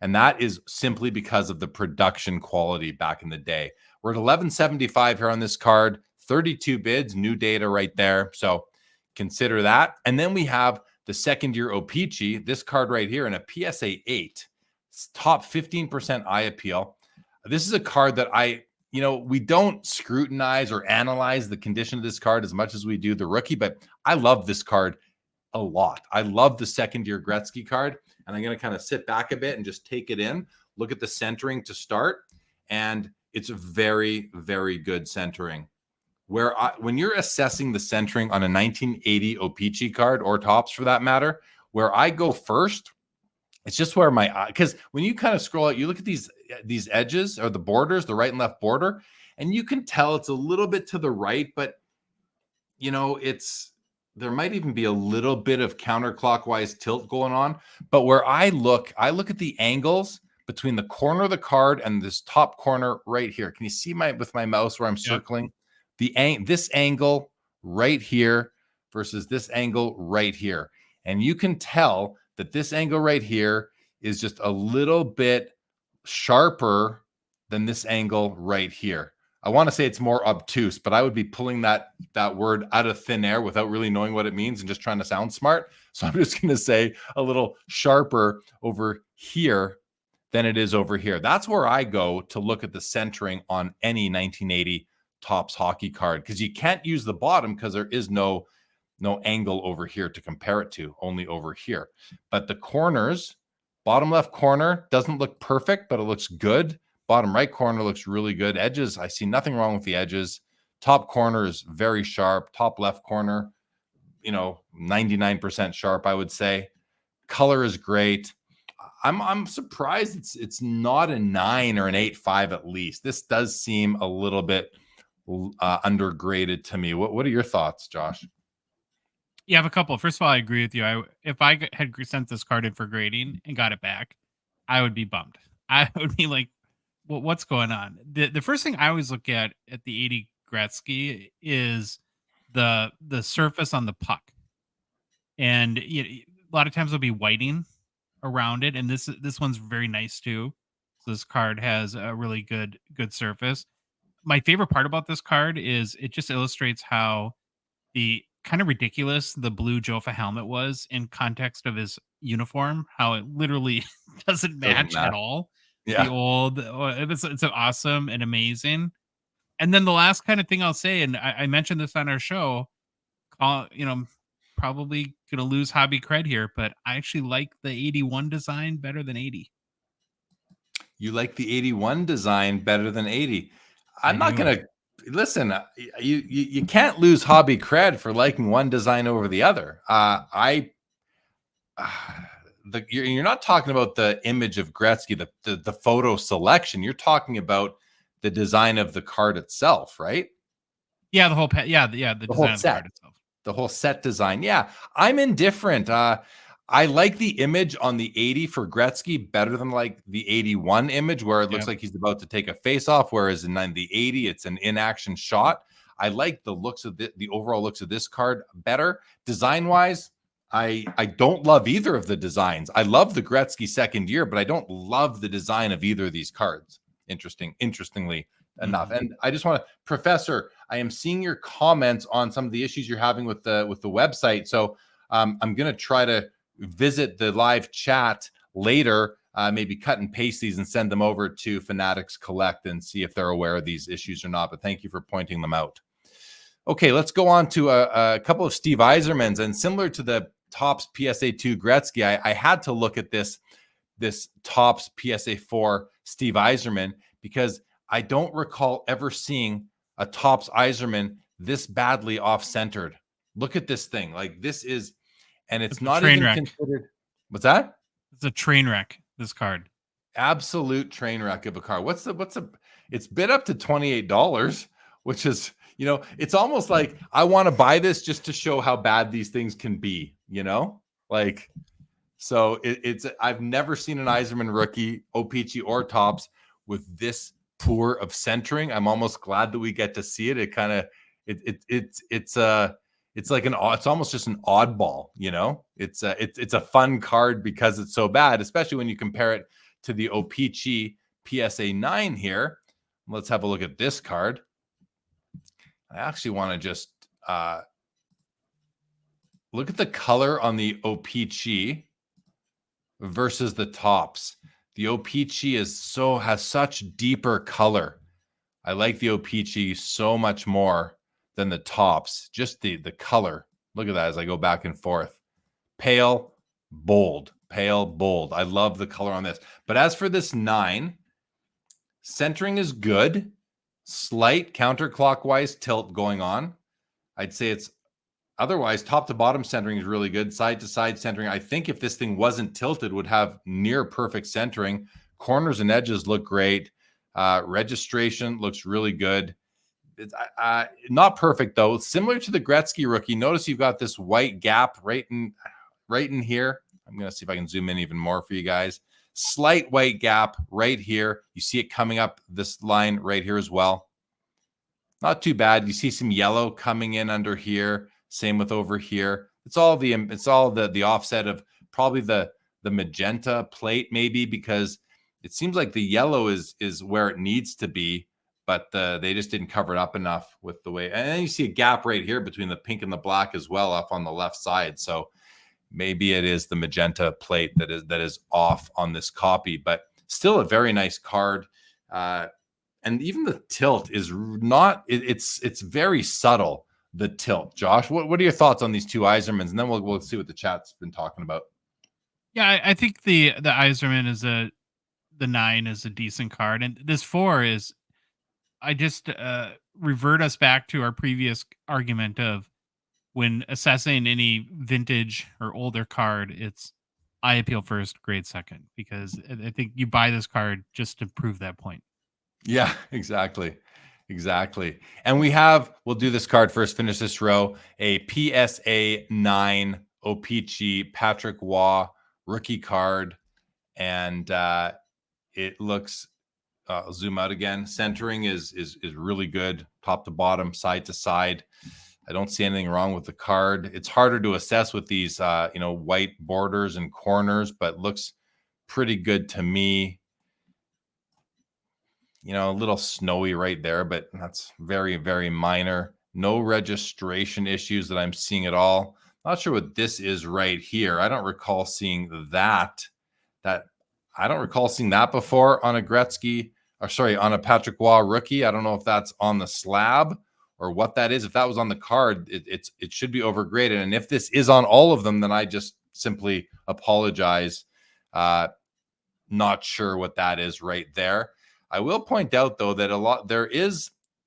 And that is simply because of the production quality back in the day. We're at 1175 here on this card, 32 bids, new data right there. So consider that. And then we have the second year OPG, this card right here in a PSA 8, top 15% eye appeal. This is a card that we don't scrutinize or analyze the condition of this card as much as we do the rookie, but I love this card a lot. I love the second year Gretzky card, and I'm going to kind of sit back a bit and just take it in, look at the centering to start, and it's a very, very good centering. When you're assessing the centering on a 1980 OPG card, or tops for that matter, where I go first, it's just where my eye, because when you kind of scroll out, you look at these edges or the borders, the right and left border, and you can tell it's a little bit to the right, but there might even be a little bit of counterclockwise tilt going on. But where I look at the angles between the corner of the card and this top corner right here. Can you see with my mouse where I'm circling this angle right here versus this angle right here? And you can tell that this angle right here is just a little bit sharper than this angle right here. I want to say it's more obtuse, but I would be pulling that word out of thin air without really knowing what it means and just trying to sound smart. So I'm just going to say a little sharper over here than it is over here. That's where I go to look at the centering on any 1980 Topps hockey card, because you can't use the bottom because there is no angle over here to compare it to, only over here. But the corners, bottom left corner doesn't look perfect, but it looks good. Bottom right corner looks really good. Edges, I see nothing wrong with the edges. Top corner is very sharp. Top left corner, 99% sharp, I would say. Color is great. I'm surprised it's not a 9 or an 8.5 at least. This does seem a little bit undergraded to me. What are your thoughts, Josh? Yeah, I have a couple. First of all, I agree with you. If I had sent this card in for grading and got it back, I would be bummed. I would be like, what's going on? The first thing I always look at the 80 Gretzky is the surface on the puck. And a lot of times there'll be whiting around it, and this one's very nice too. So this card has a really good surface. My favorite part about this card is it just illustrates how the kind of ridiculous the blue Jofa helmet was in context of his uniform, how it literally doesn't match at all. Yeah. The old, it's awesome and amazing. And then the last kind of thing I'll say, and I mentioned this on our show, probably gonna lose hobby cred here, but I actually like the 81 design better than 80. You like the 81 design better than 80. I'm not gonna listen. You can't lose hobby cred for liking one design over the other. You're not talking about the image of Gretzky, the photo selection. You're talking about the design of the card itself, right? Yeah, the whole the design whole of the set. card itself. The whole set design. Yeah, I'm indifferent. I like the image on the 80 for Gretzky better than like the 81 image where it looks like he's about to take a face off, whereas in the 80 it's an in-action shot. I like the looks of the overall looks of this card better. Design-wise, I don't love either of the designs. I love the Gretzky second year, but I don't love the design of either of these cards. Interestingly enough. And I just want to, Professor, I am seeing your comments on some of the issues you're having with the website. So I'm going to try to visit the live chat later, maybe cut and paste these and send them over to Fanatics Collect and see if they're aware of these issues or not. But thank you for pointing them out. Okay, let's go on to a couple of Steve Eisermans. And similar to the Topps PSA 2 Gretzky, I had to look at this Topps PSA 4 Steve Eiserman because I don't recall ever seeing a Topps Eiserman this badly off-centered. Look at this thing. Like this is, and it's not even considered. What's that? It's a train wreck, this card. Absolute train wreck of a card. It's bid up to $28, which is, it's almost like I want to buy this just to show how bad these things can be, like, so I've never seen an Eiserman rookie, O-Pee-Chee or Topps with this poor of centering. I'm almost glad that we get to see it. It kind of, it's almost just an oddball, it's a fun card because it's so bad, especially when you compare it to the O-Pee-Chee PSA 9 here. Let's have a look at this card. I actually want to just look at the color on the O-Pee-Chee versus the Topps. The O-Pee-Chee has such deeper color. I like the O-Pee-Chee so much more than the Topps. Just the color. Look at that as I go back and forth. Pale, bold. Pale, bold. I love the color on this. But as for this 9, centering is good. Slight counterclockwise tilt going on. I'd say it's otherwise top to bottom centering is really good. Side to side centering. I think if this thing wasn't tilted, would have near perfect centering. Corners and edges look great. Registration looks really good. It's not perfect though. Similar to the Gretzky rookie. Notice you've got this white gap right in here. I'm going to see if I can zoom in even more for you guys. Slight white gap right here. You see it coming up this line right here as well. Not too bad. You see some yellow coming in under here. Same with over here. It's all the offset of probably the magenta plate maybe, because it seems like the yellow is where it needs to be, but they just didn't cover it up enough with the way. And then you see a gap right here between the pink and the black as well up on the left side. So maybe it is the magenta plate that is off on this copy, but still a very nice card. And even the tilt is not, it's very subtle, the tilt. Josh, what are your thoughts on these two Eisermans? And then we'll see what the chat's been talking about. Yeah, I think the Eiserman is the 9 is a decent card. And this 4 is, I just revert us back to our previous argument of when assessing any vintage or older card, it's eye appeal first, grade second, because I think you buy this card just to prove that point. Yeah, exactly. And we'll do this card first, finish this row, a PSA 9 O-Pee-Chee Patrick Waugh rookie card. And it looks, I'll zoom out again. Centering is really good, top to bottom, side to side. I don't see anything wrong with the card. It's harder to assess with these, white borders and corners, but looks pretty good to me. A little snowy right there, but that's very, very minor. No registration issues that I'm seeing at all. Not sure what this is right here. I don't recall seeing that. I don't recall seeing that before on a Gretzky, on a Patrick Waugh rookie. I don't know if that's on the slab or what that is. If that was on the card, it should be overgraded. And if this is on all of them, then I just simply apologize. Not sure what that is right there. I will point out though that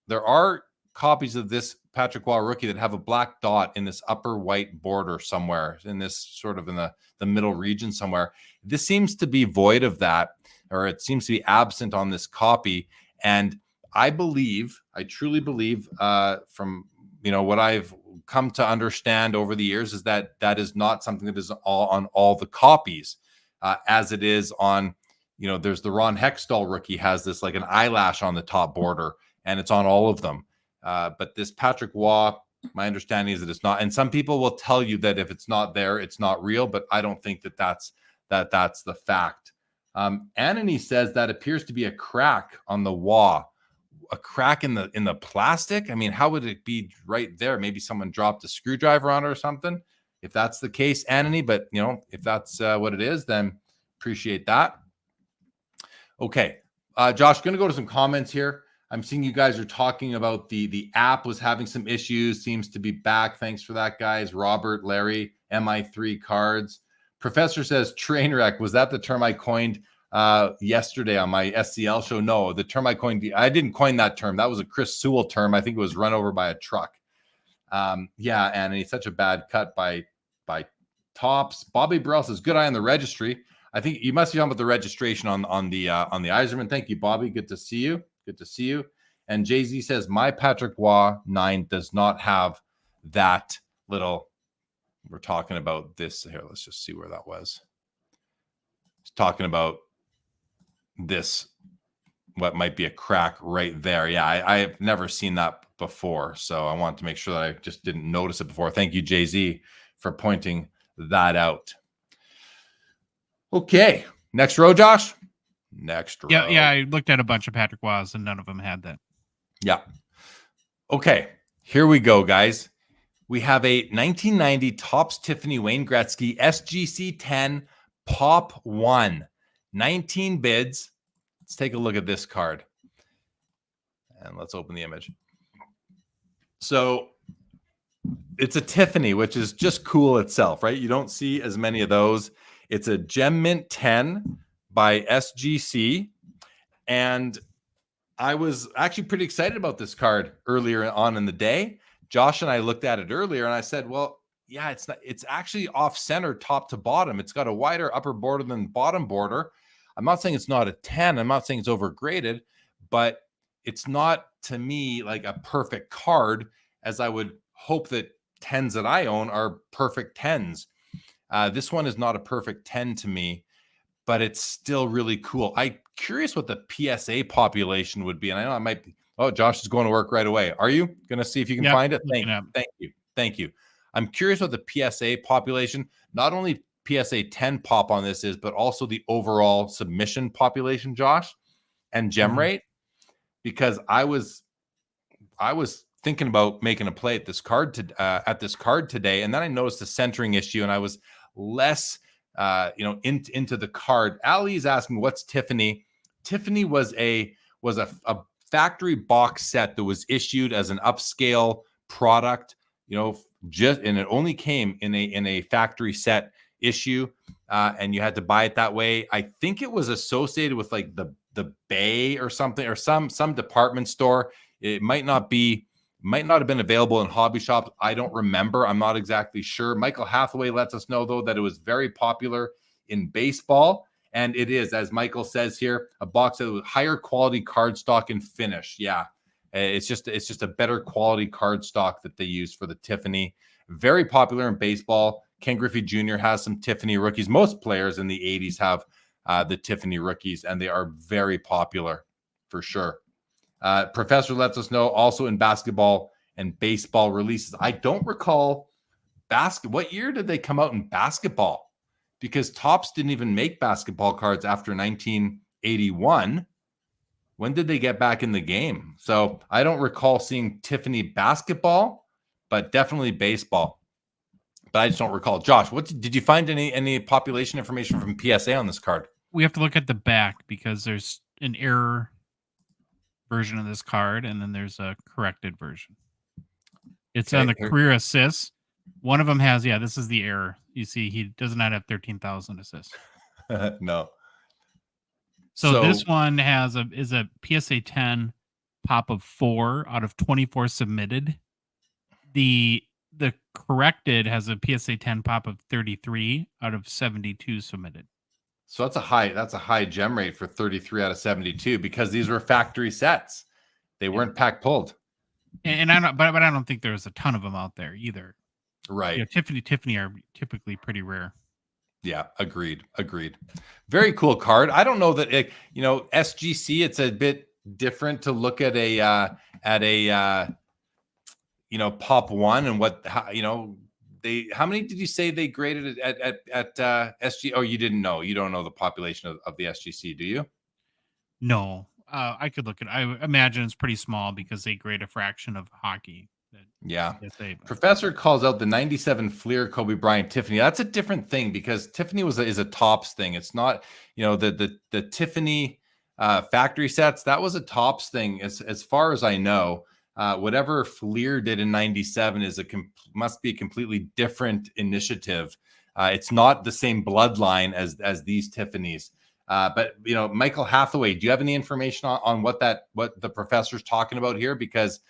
there are copies of this Patrick Waugh rookie that have a black dot in this upper white border somewhere, in this sort of in the middle region somewhere. This seems to be void of that, or it seems to be absent on this copy. And I truly believe from what I've come to understand over the years is that that is not something that is on all the copies, as it is on, there's the Ron Hextall rookie has this like an eyelash on the top border, and it's on all of them. But this Patrick Waugh, my understanding is that it's not. And some people will tell you that if it's not there, it's not real. But I don't think that's the fact. Anony says that appears to be a crack on the Waugh, a crack in the plastic. I mean, how would it be right there? Maybe someone dropped a screwdriver on it or something. If that's the case, Anony, but if that's what it is, then appreciate that. Okay, Josh, going to go to some comments here. I'm seeing you guys are talking about the app was having some issues. Seems to be back. Thanks for that, guys. Robert, Larry, MI3 cards. Professor says train wreck. Was that the term I coined yesterday on my SCL show? No, the term I coined. I didn't coin that term. That was a Chris Sewell term. I think it was run over by a truck. Yeah, and it's such a bad cut by Tops. Bobby Burrell says good eye on the registry. I think you must be talking about the registration on the Eiserman. Thank you, Bobby. Good to see you. Good to see you. And Jay-Z says, my Patrick Waugh 9 does not have that little. We're talking about this here. Let's just see where that was. It's talking about this, what might be a crack right there. Yeah, I've never seen that before. So I wanted to make sure that I just didn't notice it before. Thank you, Jay-Z, for pointing that out. Okay. Next row, Josh. Next row. Yeah, I looked at a bunch of Patrick Waughs and none of them had that. Yeah. Okay, here we go, guys. We have a 1990 Topps Tiffany Wayne Gretzky SGC 10 Pop 1. 19 bids. Let's take a look at this card. And let's open the image. So it's a Tiffany, which is just cool itself, right? You don't see as many of those. It's a Gem Mint 10 by SGC, and I was actually pretty excited about this card earlier on in the day. Josh and I looked at it earlier, and I said, well, yeah, it's actually off center top to bottom. It's got a wider upper border than bottom border. I'm not saying it's not a 10. I'm not saying it's overgraded, but it's not, to me, like a perfect card, as I would hope that 10s that I own are perfect 10s. This one is not a perfect 10 to me, but it's still really cool. I'm curious what the PSA population would be. And I know I might be, Josh is going to work right away. Are you going to see if you can find it? Thank you. I'm curious what the PSA population, not only PSA 10 pop on this is, but also the overall submission population, Josh, and gem rate, because I was thinking about making a play at this card today. And then I noticed the centering issue, and I was less into the card. Ali's asking, what's Tiffany? Tiffany was a factory box set that was issued as an upscale product, and it only came in a factory set issue, and you had to buy it that way. I think it was associated with like the Bay or something, or some department store. It might not have been available in hobby shops. I don't remember. I'm not exactly sure. Michael Hathaway lets us know, though, that it was very popular in baseball. And it is, as Michael says here, a box that was higher quality cardstock and finish. Yeah, it's just a better quality cardstock that they use for the Tiffany. Very popular in baseball. Ken Griffey Jr. has some Tiffany rookies. Most players in the 80s have the Tiffany rookies, and they are very popular for sure. Professor lets us know also in basketball and baseball releases. I don't recall what year did they come out in basketball? Because Topps didn't even make basketball cards after 1981. When did they get back in the game? So I don't recall seeing Tiffany basketball, but definitely baseball. But I just don't recall. Josh, did you find any population information from PSA on this card? We have to look at the back because there's an error version of this card, and then there's a corrected version. It's on the career assists. One of them has, this is the error. You see, he does not have 13,000 assists. No. So this one is a PSA 10 pop of 4 out of 24 submitted. The corrected has a PSA 10 pop of 33 out of 72 submitted. So that's a high gem rate for 33 out of 72 because these were factory sets. They weren't pack pulled. And I don't, but I don't think there's a ton of them out there either. Right. Tiffany are typically pretty rare. Yeah, agreed. Very cool card. I don't know that SGC. It's a bit different to look at a Pop One and how many did you say they graded it at SG? Oh, you didn't know. You don't know the population of the SGC, do you? No, I could look at. I imagine it's pretty small because they grade a fraction of hockey. Yeah. Professor calls out the 97 Fleer Kobe Bryant Tiffany. That's a different thing because Tiffany is a Topps thing. It's not, the Tiffany factory sets. That was a Topps thing as far as I know. Whatever Fleer did in 97 must be a completely different initiative. It's not the same bloodline as these Tiffany's. But Michael Hathaway, do you have any information on what the professor's talking about here? Because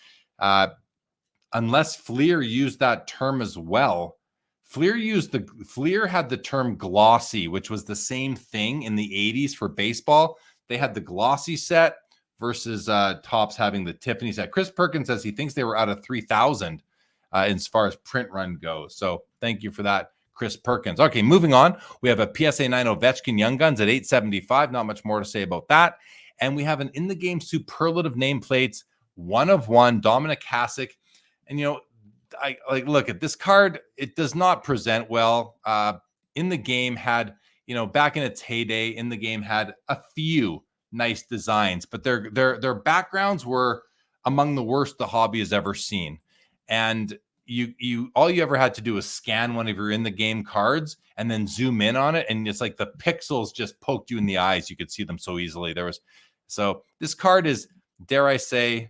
unless Fleer used that term as well, Fleer had the term glossy, which was the same thing in the 80s for baseball. They had the glossy set versus Topps having the Tiffany set. Chris Perkins says he thinks they were out of 3,000 as far as print run goes. So thank you for that, Chris Perkins. Okay, moving on. We have a PSA 9 Ovechkin Young Guns at $875. Not much more to say about that. And we have an in the game superlative nameplates, 1 of 1, Dominic Hasek. And I look at this card. It does not present well. In the game had, back in its heyday, in the game had a few nice designs, but their backgrounds were among the worst the hobby has ever seen. And all you ever had to do was scan one of your in the game cards and then zoom in on it, and it's like the pixels just poked you in the eyes. You could see them so easily. So this card is, dare I say,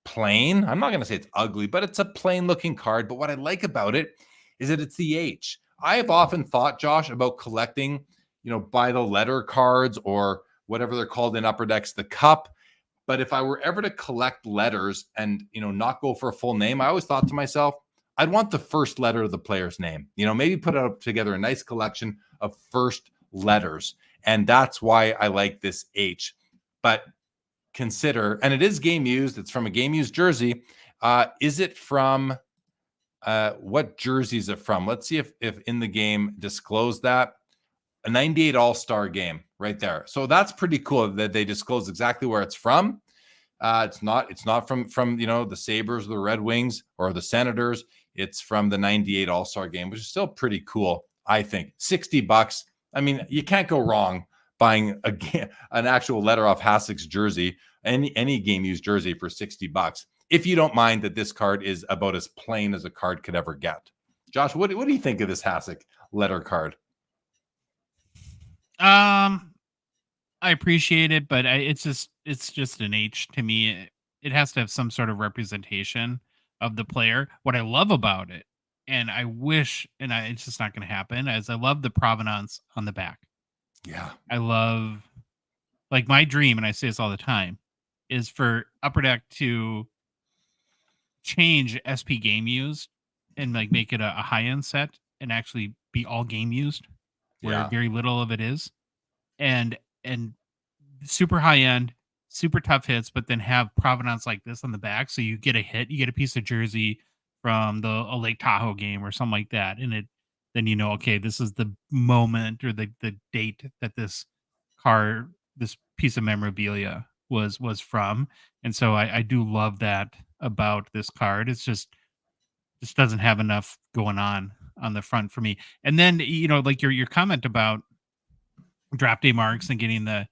plain. I'm not going to say it's ugly, but it's a plain looking card. But what I like about it is that it's the H. I have often thought, Josh, about collecting, by the letter cards or whatever they're called in Upper Decks, the cup. But if I were ever to collect letters and, not go for a full name, I always thought to myself, I'd want the first letter of the player's name, maybe put together a nice collection of first letters. And that's why I like this H. But consider, and it is game used. It's from a game used jersey. Is it from what jersey is it from? Let's see if in the game disclose that. A 98 All-Star game right there. So that's pretty cool that they disclose exactly where it's from. It's not from the Sabres, the Red Wings, or the Senators. It's from the 98 All-Star game, which is still pretty cool, I think. $60. I mean, you can't go wrong buying an actual letter off Hasek's jersey, any game used jersey for $60. If you don't mind that this card is about as plain as a card could ever get. Josh, what do you think of this Hasek letter card? I appreciate it, but it's just an H to me. It has to have some sort of representation of the player. What I love about it, and I wish, it's just not going to happen, is I love the provenance on the back. Yeah. I love, like, my dream, and I say this all the time, is for Upper Deck to change SP game used and like make it a high-end set and actually be all game used, where very little of it is, and super high-end, super tough hits, but then have provenance like this on the back. So you get a hit, you get a piece of jersey from a Lake Tahoe game or something like that. And then okay, this is the moment or the date that this piece of memorabilia was from. And so I do love that about this card. It's just doesn't have enough going on the front for me. And then, like your comment about draft day marks and getting the,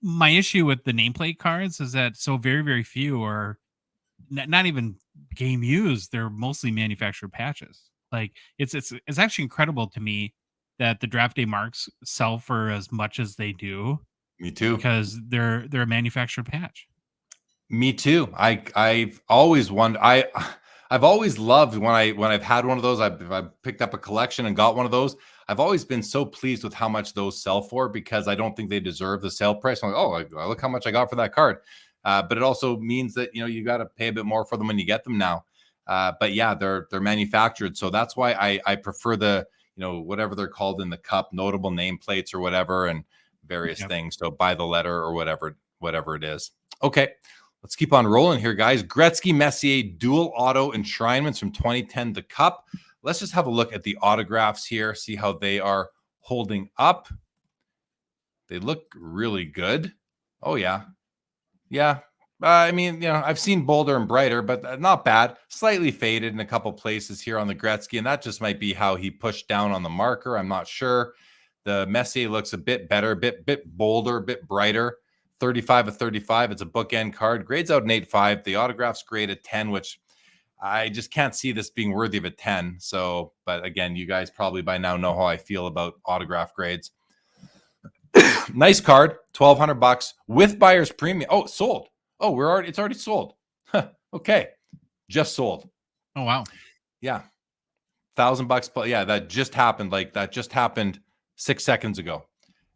my issue with the nameplate cards is that so very, very few are not even game used. They're mostly manufactured patches. Like it's actually incredible to me that the draft day marks sell for as much as they do. Me too. Because they're a manufactured patch. Me too. I've always wondered. I've always loved when I've had one of those. I've picked up a collection and got one of those. I've always been so pleased with how much those sell for because I don't think they deserve the sale price. I'm like, oh, look how much I got for that card. But it also means that you got to pay a bit more for them when you get them now. But yeah, they're manufactured, so that's why I prefer the whatever they're called in the cup, notable nameplates or whatever, and various things. So by the letter or whatever it is. Okay, Let's keep on rolling here, guys. Gretzky Messier dual auto enshrinements from 2010 The Cup. Let's just have a look at the autographs here, see how they are holding up. They look really good. Oh, yeah. Yeah. I mean, I've seen bolder and brighter, but not bad. Slightly faded in a couple places here on the Gretzky, and that just might be how he pushed down on the marker. I'm not sure. The Messier looks a bit better, a bit bolder, a bit brighter. 35 of 35. It's a bookend card. Grades out an 8.5. The autograph's grade at 10, which I just can't see this being worthy of a 10. So, but again, you guys probably by now know how I feel about autograph grades. Nice card, $1,200 with buyer's premium. Oh, sold. Oh, it's already sold. Okay, just sold. Oh wow. Yeah, $1,000. Yeah, that just happened. That just happened 6 seconds ago,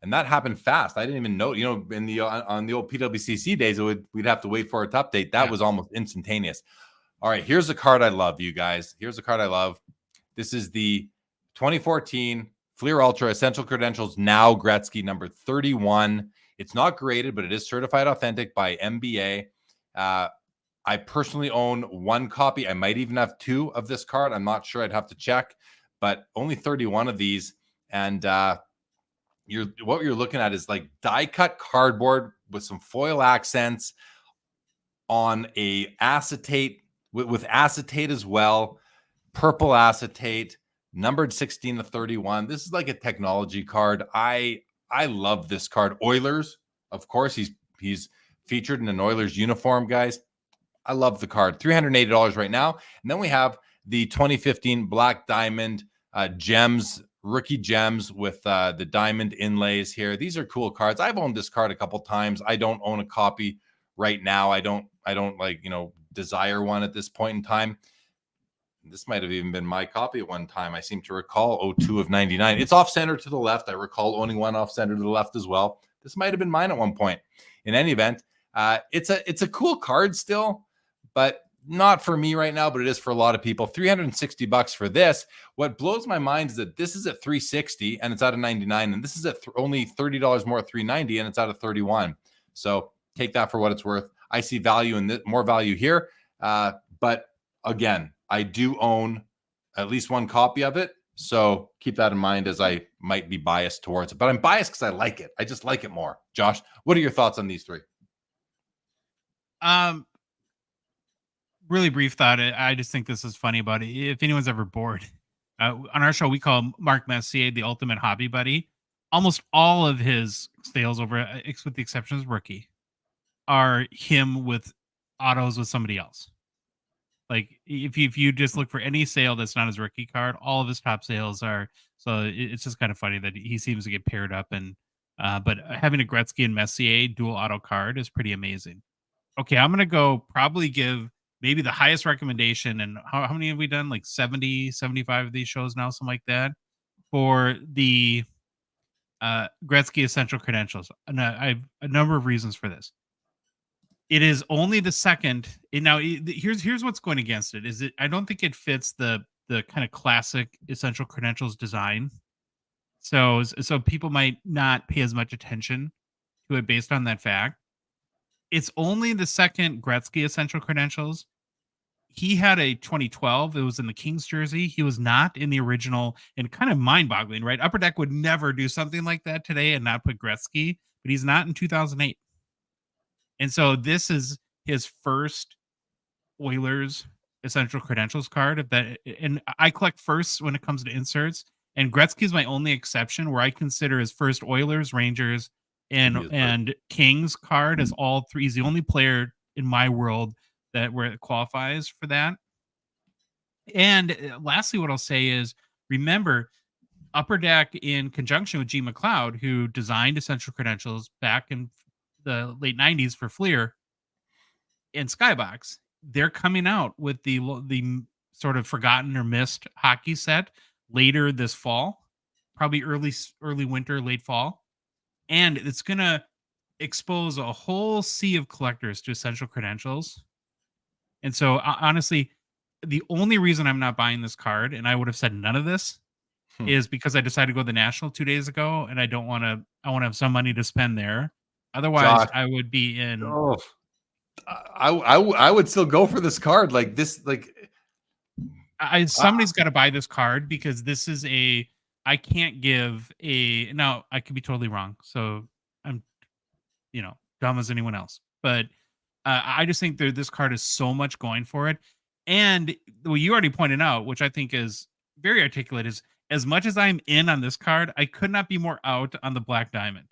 and that happened fast. I didn't even know. In the on the old PWCC days, we'd have to wait for it to update. That was almost instantaneous. All right, here's a card I love, you guys. Here's a card I love. This is the 2014 Fleer Ultra Essential Credentials Now Gretzky number 31. It's not graded, but it is certified authentic by MBA. I personally own one copy. I might even have two of this card. I'm not sure. I'd have to check, but only 31 of these. And what you're looking at is like die-cut cardboard with some foil accents on a acetate, with acetate as well, purple acetate, numbered 16 to 31. This is like a technology card. I love this card. Oilers, of course, he's featured in an Oilers uniform, guys. I love the card. $380 right now. And then we have the 2015 Black Diamond gems, rookie gems with the diamond inlays here. These are cool cards. I've owned this card a couple times. I don't own a copy right now. I don't desire one at this point in time. This might have even been my copy at one time. I seem to recall 02 of 99. It's off center to the left. I recall owning one off center to the left as well. This might have been mine at one point. In any event, it's a cool card still, but not for me right now, but it is for a lot of people. $360 for this. What blows my mind is that this is at $360 and it's out of 99, and this is at only $30 more at $390 and it's out of 31. So take that for what it's worth. I see value in this, more value here. But again, I do own at least one copy of it. So keep that in mind, as I might be biased towards it. But I'm biased because I like it. I just like it more. Josh, what are your thoughts on these three? Really brief thought. I just think this is funny about it. If anyone's ever bored, on our show, we call Mark Messier the ultimate hobby buddy. Almost all of his sales, with the exception of rookie, are him with autos with somebody else. Like if you just look for any sale that's not his rookie card, all of his top sales are. So it's just kind of funny that he seems to get paired up. And but having a Gretzky and Messier dual auto card is pretty amazing. Okay, I'm gonna probably give maybe the highest recommendation. And how many have we done? Like 70, 75 of these shows now, something like that, for the Gretzky Essential Credentials. And I have a number of reasons for this. It is only the second. Now, here's what's going against it. I don't think it fits the kind of classic Essential Credentials design. So people might not pay as much attention to it based on that fact. It's only the second Gretzky Essential Credentials. He had a 2012. It was in the Kings jersey. He was not in the original, and kind of mind-boggling, right? Upper Deck would never do something like that today and not put Gretzky, but he's not in 2008. And so this is his first Oilers Essential Credentials card. And I collect firsts when it comes to inserts, and Gretzky is my only exception, where I consider his first Oilers, Rangers, and Kings card as all three. He's the only player in my world where it qualifies for that. And lastly, what I'll say is, remember, Upper Deck, in conjunction with G. McLeod, who designed Essential Credentials back in the late 90s for Fleer and Skybox, they're coming out with the sort of forgotten or missed hockey set later this fall, probably early winter, late fall. And it's going to expose a whole sea of collectors to Essential Credentials. And so honestly, the only reason I'm not buying this card, and I would have said none of this, is because I decided to go to the National 2 days ago, and I want to have some money to spend there. Otherwise, Josh, I would be in. I would still go for this card. Like this, like somebody's got to buy this card because this is I can't give a, now I could be totally wrong. So I'm, dumb as anyone else, but I just think this card is so much going for it. And what you already pointed out, which I think is very articulate, is as much as I'm in on this card, I could not be more out on the Black Diamond.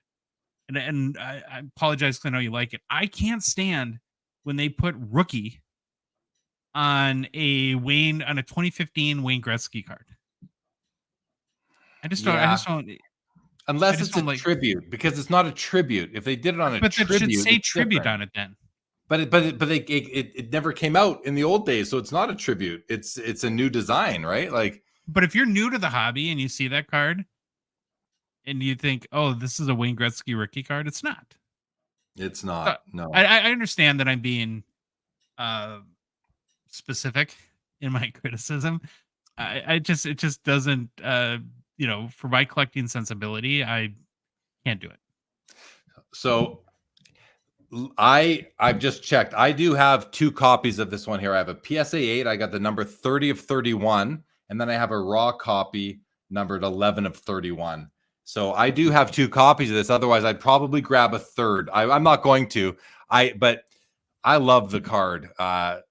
And I apologize because I know you like it. I can't stand when they put rookie on a 2015 Wayne Gretzky card. I just don't. Unless it's a tribute, because it's not a tribute. If they did it on a tribute, but it should say tribute on it then. But it never came out in the old days, so it's not a tribute. It's a new design, right? Like, but if you're new to the hobby and you see that card, and you think, "Oh, this is a Wayne Gretzky rookie card," it's not. It's not. No, I understand that I'm being specific in my criticism. It just doesn't. For my collecting sensibility, I can't do it. So I've just checked. I do have 2 copies of this one here. I have a PSA 8. I got the number 30 of 31, and then I have a raw copy numbered 11 of 31. So I do have 2 copies of this. Otherwise, I'd probably grab a third. I'm not going to. But I love the card. I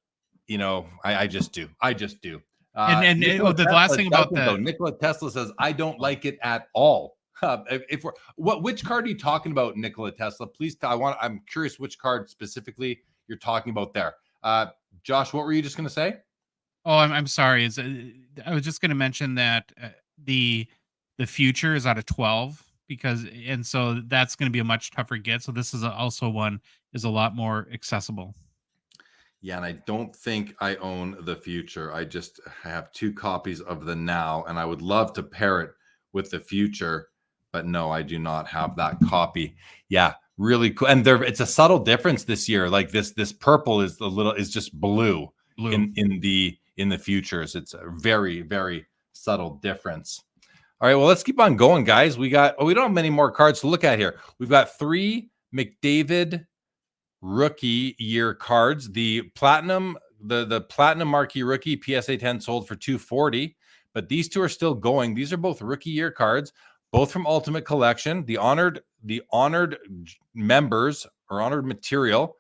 just do. I just do. The last thing about that, Nikola Tesla says, I don't like it at all. Which card are you talking about, Nikola Tesla? Please I'm curious which card specifically you're talking about there. Josh, what were you just going to say? Oh, I'm sorry. I was just going to mention that the future is out of 12 so that's going to be a much tougher get. So this is also one is a lot more accessible. Yeah, and I don't think I own the future. I have 2 copies of the now, and I would love to pair it with the future, but no, I do not have that copy. Yeah, really cool. And it's a subtle difference this year. Like this purple is just blue. in the futures. It's a very, very subtle difference. All right, well, let's keep on going, guys. We don't have many more cards to look at here. We've got 3 McDavid rookie year cards. The platinum marquee rookie PSA 10 sold for $240, but these 2 are still going. These are both rookie year cards, both from Ultimate Collection. The honored members or honored material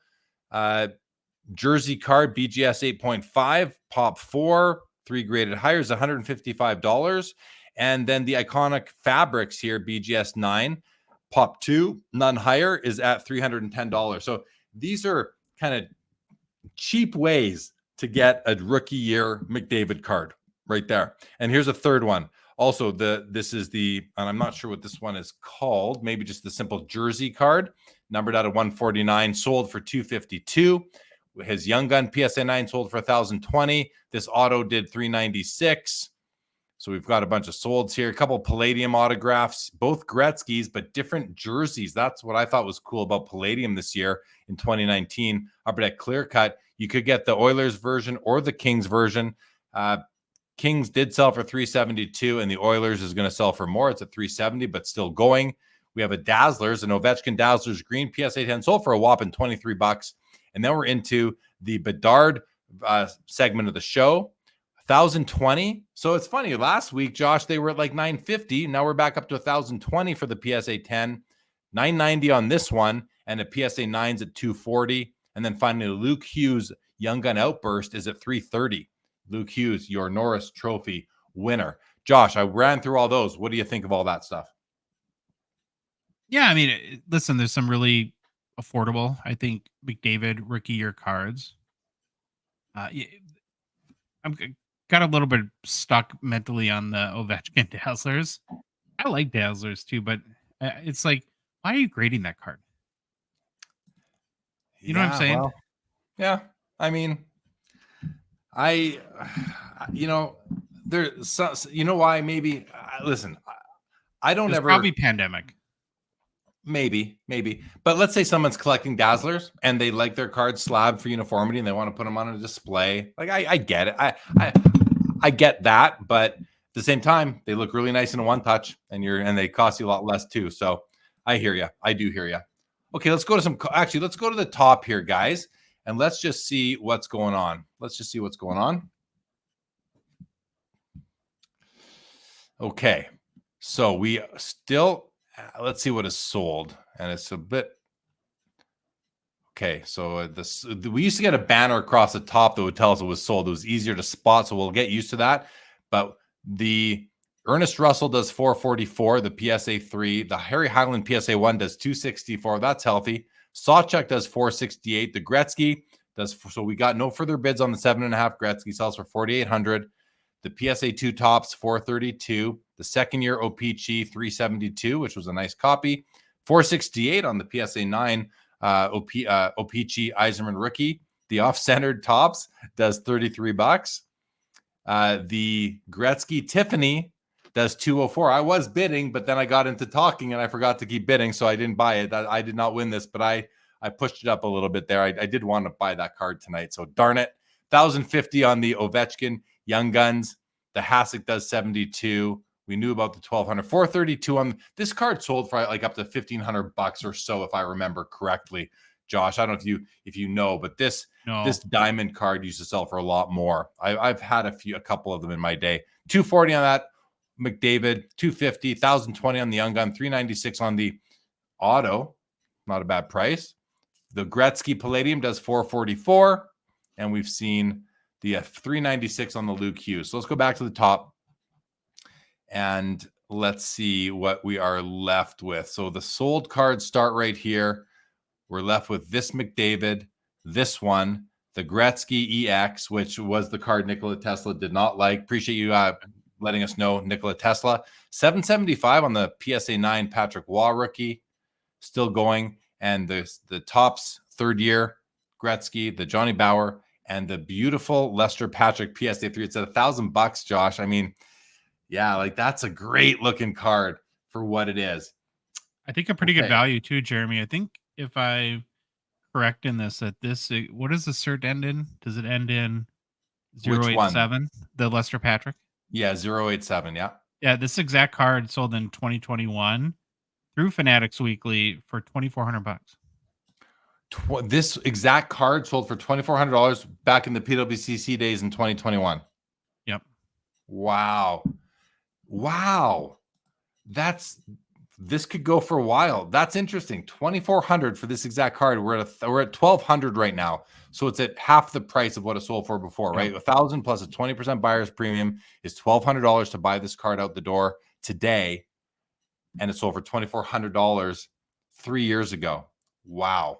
jersey card BGS 8.5 pop 4, 3 graded higher is $155, and then the iconic fabrics here BGS 9 pop 2 none higher is at $310. So these are kind of cheap ways to get a rookie year McDavid card right there. And here's a third one. Also, this is and I'm not sure what this one is called, maybe just the simple jersey card, numbered out of 149, sold for $252. His Young Gun PSA 9 sold for $1,020. This auto did $396. So we've got a bunch of solds here, a couple Palladium autographs, both Gretzky's, but different jerseys. That's what I thought was cool about Palladium this year in 2019. Up at Clear Cut, you could get the Oilers version or the Kings version. Kings did sell for $372, and the Oilers is going to sell for more. It's at $370, but still going. We have a Dazzlers, an Ovechkin Dazzlers green PSA 10 sold for a whopping $23. And then we're into the Bedard segment of the show. $1,020. So it's funny. Last week, Josh, they were at like $950. Now we're back up to $1,020 for the PSA 10, $990 on this one, and the PSA 9's at $240. And then finally, Luke Hughes Young Gun Outburst is at $330. Luke Hughes, your Norris Trophy winner. Josh, I ran through all those. What do you think of all that stuff? Yeah, I mean, listen, there's some really affordable, I think, McDavid rookie year cards. I'm got a little bit stuck mentally on the Ovechkin Dazzlers. I like Dazzlers too, but it's like, why are you grading that card? You know what I'm saying? Well, yeah. I mean, there's some, why maybe, listen, I don't ever. Probably pandemic. Maybe. But let's say someone's collecting Dazzlers and they like their cards slabbed for uniformity and they want to put them on a display. Like, I get it. I get that, but at the same time, they look really nice in a one touch and they cost you a lot less too. So I hear you. I do hear you. Okay, let's go to the top here, guys. and let's just see what's going on. Okay, so we still, let's see what is sold, and it's a bit. Okay, so we used to get a banner across the top that would tell us it was sold. It was easier to spot, so we'll get used to that. But the Ernest Russell does 444, the PSA 3. The Harry Highland PSA 1 does 264. That's healthy. Sawchuk does 468. The Gretzky does, so we got no further bids on the 7.5. Gretzky sells for 4,800. The PSA 2 tops 432. The second year O-Pee-Chee 372, which was a nice copy. 468 on the PSA 9 O-Pee-Chee Eiserman rookie. The off-centered tops does $33. The Gretzky Tiffany does 204. I was bidding, but then I got into talking and I forgot to keep bidding, so I didn't buy it. I did not win this, but I pushed it up a little bit there. I did want to buy that card tonight, so darn it. 1,050 on the Ovechkin Young Guns. The Hasek does 72. We knew about the 1,200. 432 on this card sold for like up to $1,500 or so, if I remember correctly. Josh, I don't know if you know, but this diamond card used to sell for a lot more. I've had a couple of them in my day. 240 on that McDavid, 250, 1,020 on the Young Gun, 396 on the auto. Not a bad price. The Gretzky Palladium does 444, and we've seen the 396 on the Luke Hughes. So let's go back to the top. And let's see what we are left with. So the sold cards start right here. We're left with this McDavid, this one, the Gretzky EX, which was the card Nikola Tesla did not like. Appreciate you letting us know, Nikola Tesla. 775 on the PSA 9 Patrick Waugh rookie, still going. And the tops third year Gretzky, the Johnny Bauer, and the beautiful Lester Patrick PSA 3. It's at $1,000, Josh. I mean, yeah, like that's a great looking card for what it is. I think a pretty good value too, Jeremy. I think if I correct in this, that this, what does the cert end in? Does it end in 087? The Lester Patrick? Yeah, 087. Yeah. Yeah, this exact card sold in 2021 through Fanatics Weekly for $2,400. This exact card sold for $2,400 back in the PWCC days in 2021. Yep. Wow. This could go for a while. That's interesting. $2,400 for this exact card. We're at $1,200 right now, so it's at half the price of what it sold for before, right? $1,000 plus a 20% buyer's premium is $1,200 to buy this card out the door today, and it sold for $2,400 3 years ago. Wow,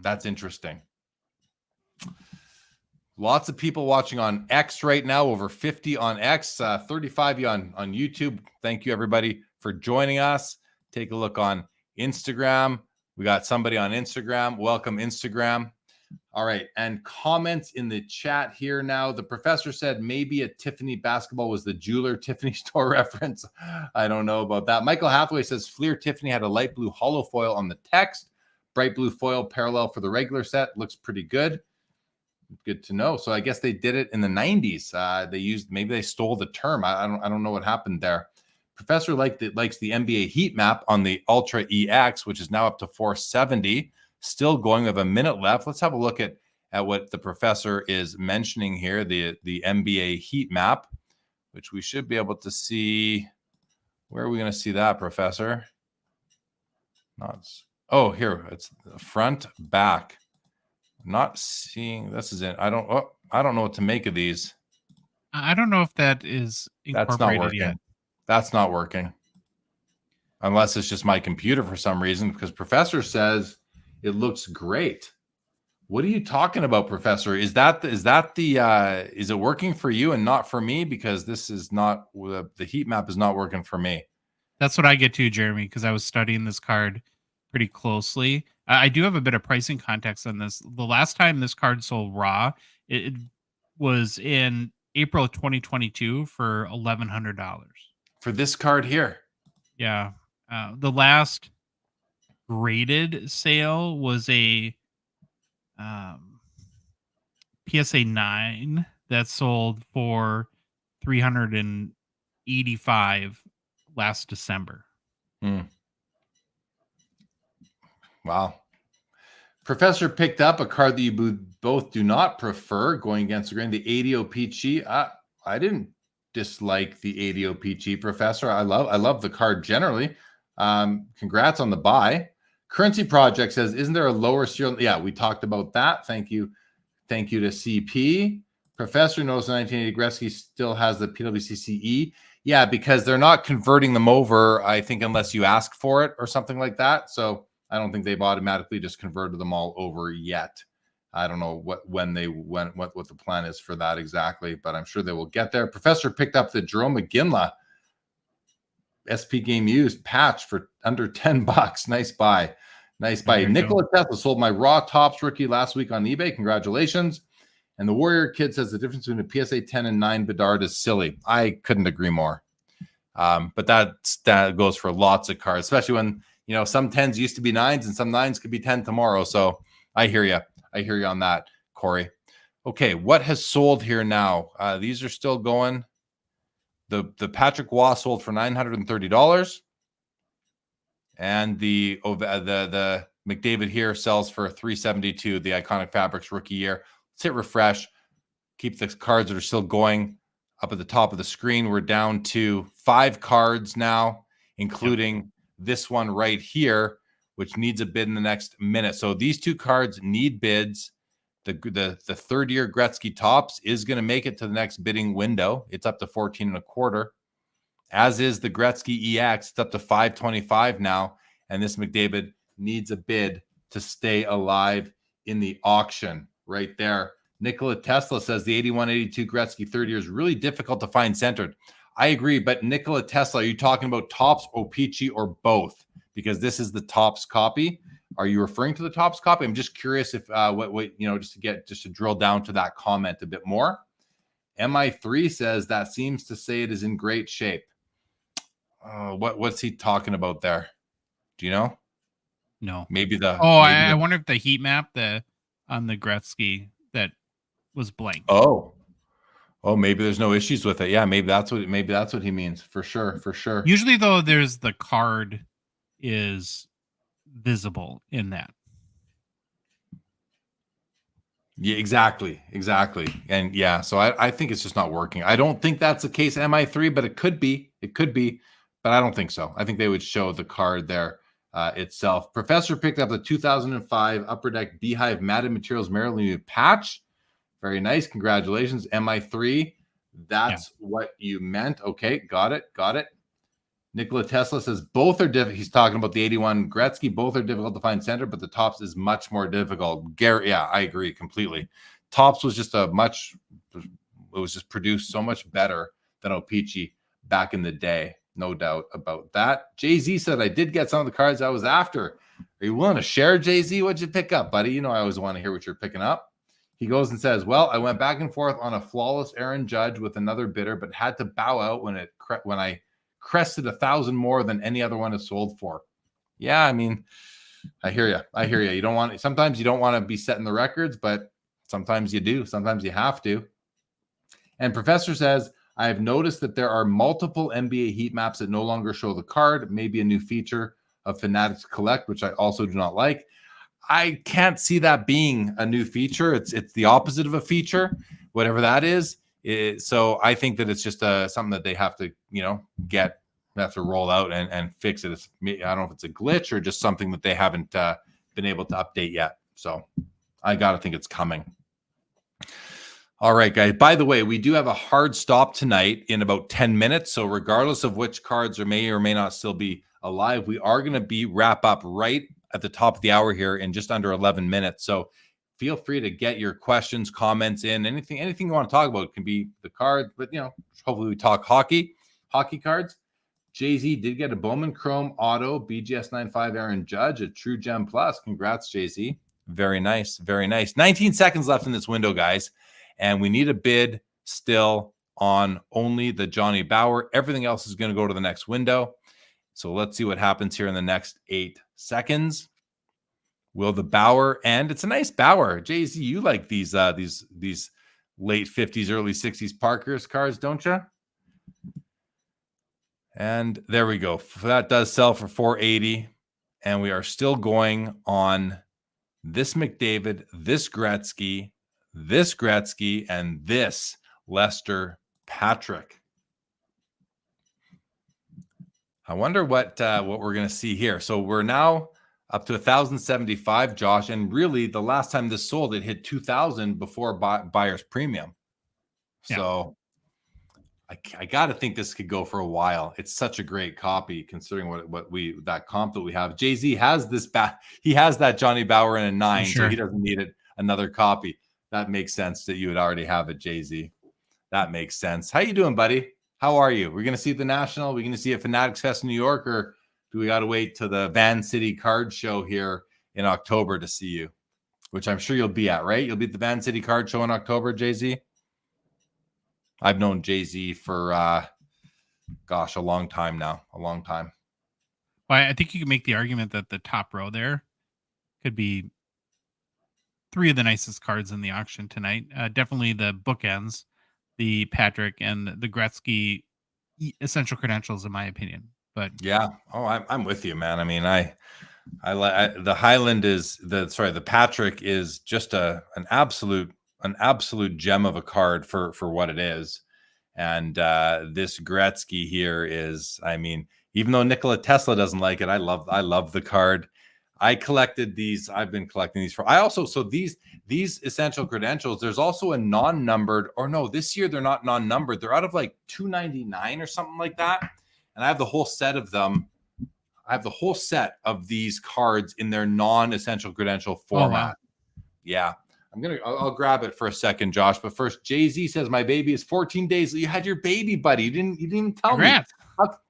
that's interesting. Lots of people watching on X right now, over 50 on X, 35 on YouTube. Thank you, everybody, for joining us. Take a look on Instagram. We got somebody on Instagram. Welcome, Instagram. All right, and comments in the chat here now. The professor said maybe a Tiffany basketball was the jeweler Tiffany store reference. I don't know about that. Michael Hathaway says Fleer Tiffany had a light blue hollow foil on the text. Bright blue foil parallel for the regular set. Looks pretty good. Good to know. So I guess they did it in the 90s. Maybe they stole the term. I don't know what happened there. Professor likes the NBA heat map on the Ultra EX, which is now up to 470. Still going. We have a minute left. Let's have a look at what the professor is mentioning here, the NBA heat map, which we should be able to see. Where are we going to see that, Professor? Here. It's the front, back. Not seeing. This is it. I don't know what to make of these. I don't know if that is incorporated That's not working. Yet. That's not working. Unless it's just my computer for some reason, because Professor says it looks great. What are you talking about, Professor? Is it working for you and not for me? Because this is not, the heat map is not working for me. That's what I get to, Jeremy, because I was studying this card pretty closely. I do have a bit of pricing context on this. The last time this card sold raw, it was in April of 2022 for $1,100. For this card here? Yeah. The last graded sale was a PSA 9 that sold for $385 last December. Wow. Professor picked up a card that you both do not prefer, going against the grain, the 80 Peachy. I didn't dislike the 80 Peachy, Professor. I love the card generally. Congrats on the buy. Currency Project says, isn't there a lower serial? Yeah, we talked about that. Thank you to CP. Professor knows the 1980 Gretzky still has the PWCCE. Yeah, because they're not converting them over, I think, unless you ask for it or something like that. So I don't think they've automatically just converted them all over yet. I don't know what the plan is for that exactly, but I'm sure they will get there. Professor picked up the Jerome McGinley SP Game Used patch for under $10. Nice buy. Nikola Tesla sold my Raw Tops rookie last week on eBay. Congratulations. And the Warrior Kid says the difference between a PSA 10 and 9 Bedard is silly. I couldn't agree more. But that goes for lots of cards, especially when, some 10s used to be 9s and some 9s could be 10 tomorrow. So I hear you. I hear you on that, Corey. Okay, what has sold here now? These are still going. The Patrick Waugh sold for $930. And the McDavid here sells for $372, the Iconic Fabrics rookie year. Let's hit refresh. Keep the cards that are still going up at the top of the screen. We're down to 5 cards now, including this one right here, which needs a bid in the next minute. So these 2 cards need bids. The third-year Gretzky Tops is going to make it to the next bidding window. It's up to 14.25. As is the Gretzky EX. It's up to 525 now. And this McDavid needs a bid to stay alive in the auction right there. Nikola Tesla says the 81-82 Gretzky third year is really difficult to find centered. I agree, but Nikola Tesla, are you talking about Tops, O-Pee-Chee, or both? Because this is the Tops copy. Are you referring to the Tops copy? I'm just curious if just to drill down to that comment a bit more. MI3 says that seems to say it is in great shape. What's he talking about there? Do you know? No. I wonder if the heat map on the Gretzky that was blank. Oh, maybe there's no issues with it. Yeah, maybe that's what he means. For sure. Usually though, there's the card is visible in that. Yeah, exactly. And yeah, so I think it's just not working. I don't think that's the case, MI3, but it could be, but I don't think so. I think they would show the card there itself. Professor picked up the 2005 Upper Deck Beehive Matted Materials Maryland patch. Very nice. Congratulations, MI3. That's what you meant. Okay, got it. Nikola Tesla says both are difficult. He's talking about the 81 Gretzky. Both are difficult to find center, but the Tops is much more difficult. Gary, yeah, I agree completely. Tops was just it was just produced so much better than O-Pee-Chee back in the day. No doubt about that. Jay-Z said, I did get some of the cards I was after. Are you willing to share, Jay-Z? What'd you pick up, buddy? I always want to hear what you're picking up. He goes and says, well, I went back and forth on a flawless Aaron Judge with another bidder, but had to bow out when I crested 1,000 more than any other one has sold for. Yeah, I mean, I hear you. Sometimes you don't want to be setting the records, but sometimes you do. Sometimes you have to. And Professor says, I have noticed that there are multiple NBA heat maps that no longer show the card. Maybe a new feature of Fanatics Collect, which I also do not like. I can't see that being a new feature. It's the opposite of a feature, whatever that is. So I think that it's just something that they have to, have to roll out and fix it. I don't know if it's a glitch or just something that they haven't been able to update yet. So I got to think it's coming. All right, guys. By the way, we do have a hard stop tonight in about 10 minutes. So regardless of which cards may or may not still be alive, we are going to wrap up right at the top of the hour here in just under 11 minutes. So feel free to get your questions, comments in, anything you want to talk about. It can be the card, but hopefully we talk hockey cards. Jay-Z did get a Bowman Chrome Auto BGS 95 Aaron Judge, a True Gem Plus. Congrats, Jay-Z. Very nice. 19 seconds left in this window, guys. And we need a bid still on only the Johnny Bower. Everything else is going to go to the next window. So let's see what happens here in the next 8 seconds. Will the Bower end? It's a nice Bower. Jay-Z, you like these late 50s, early 60s Parker's cards, don't you? And there we go. That does sell for $480. And we are still going on this McDavid, this Gretzky, and this Lester Patrick. I wonder what we're going to see here. So we're now up to 1,075, Josh, and really the last time this sold, it hit 2,000 before buyer's premium. So I got to think this could go for a while. It's such a great copy considering that comp that we have. Jay-Z has this he has that Johnny Bower in a 9, so he doesn't need another copy. That makes sense that you would already have it, Jay-Z. That makes sense. How you doing, buddy? How are you? We're going to see the National. We're going to see a Fanatics Fest in New York, or do we got to wait to the Van City Card Show here in October to see you? Which I'm sure you'll be at, right? You'll be at the Van City Card Show in October, Jay-Z? I've known Jay-Z for, a long time now. A long time. Well, I think you can make the argument that the top row there could be 3 of the nicest cards in the auction tonight. Definitely the bookends, the Patrick and the Gretzky essential credentials, in my opinion. But yeah, I'm with you, man. I mean, the Highland the Patrick is just an absolute gem of a card for what it is. And this Gretzky here is, I mean, even though Nikola Tesla doesn't like it, I love the card. I collected these. I've been collecting these so these essential credentials, there's also a non-numbered, or no, this year they're not non-numbered. They're out of like 299 or something like that. And I have the whole set of them. I have the whole set of these cards in their non-essential credential format. Oh, wow. Yeah. I'll grab it for a second, Josh. But first, Jay-Z says my baby is 14 days. You had your baby, buddy. You didn't even tell me.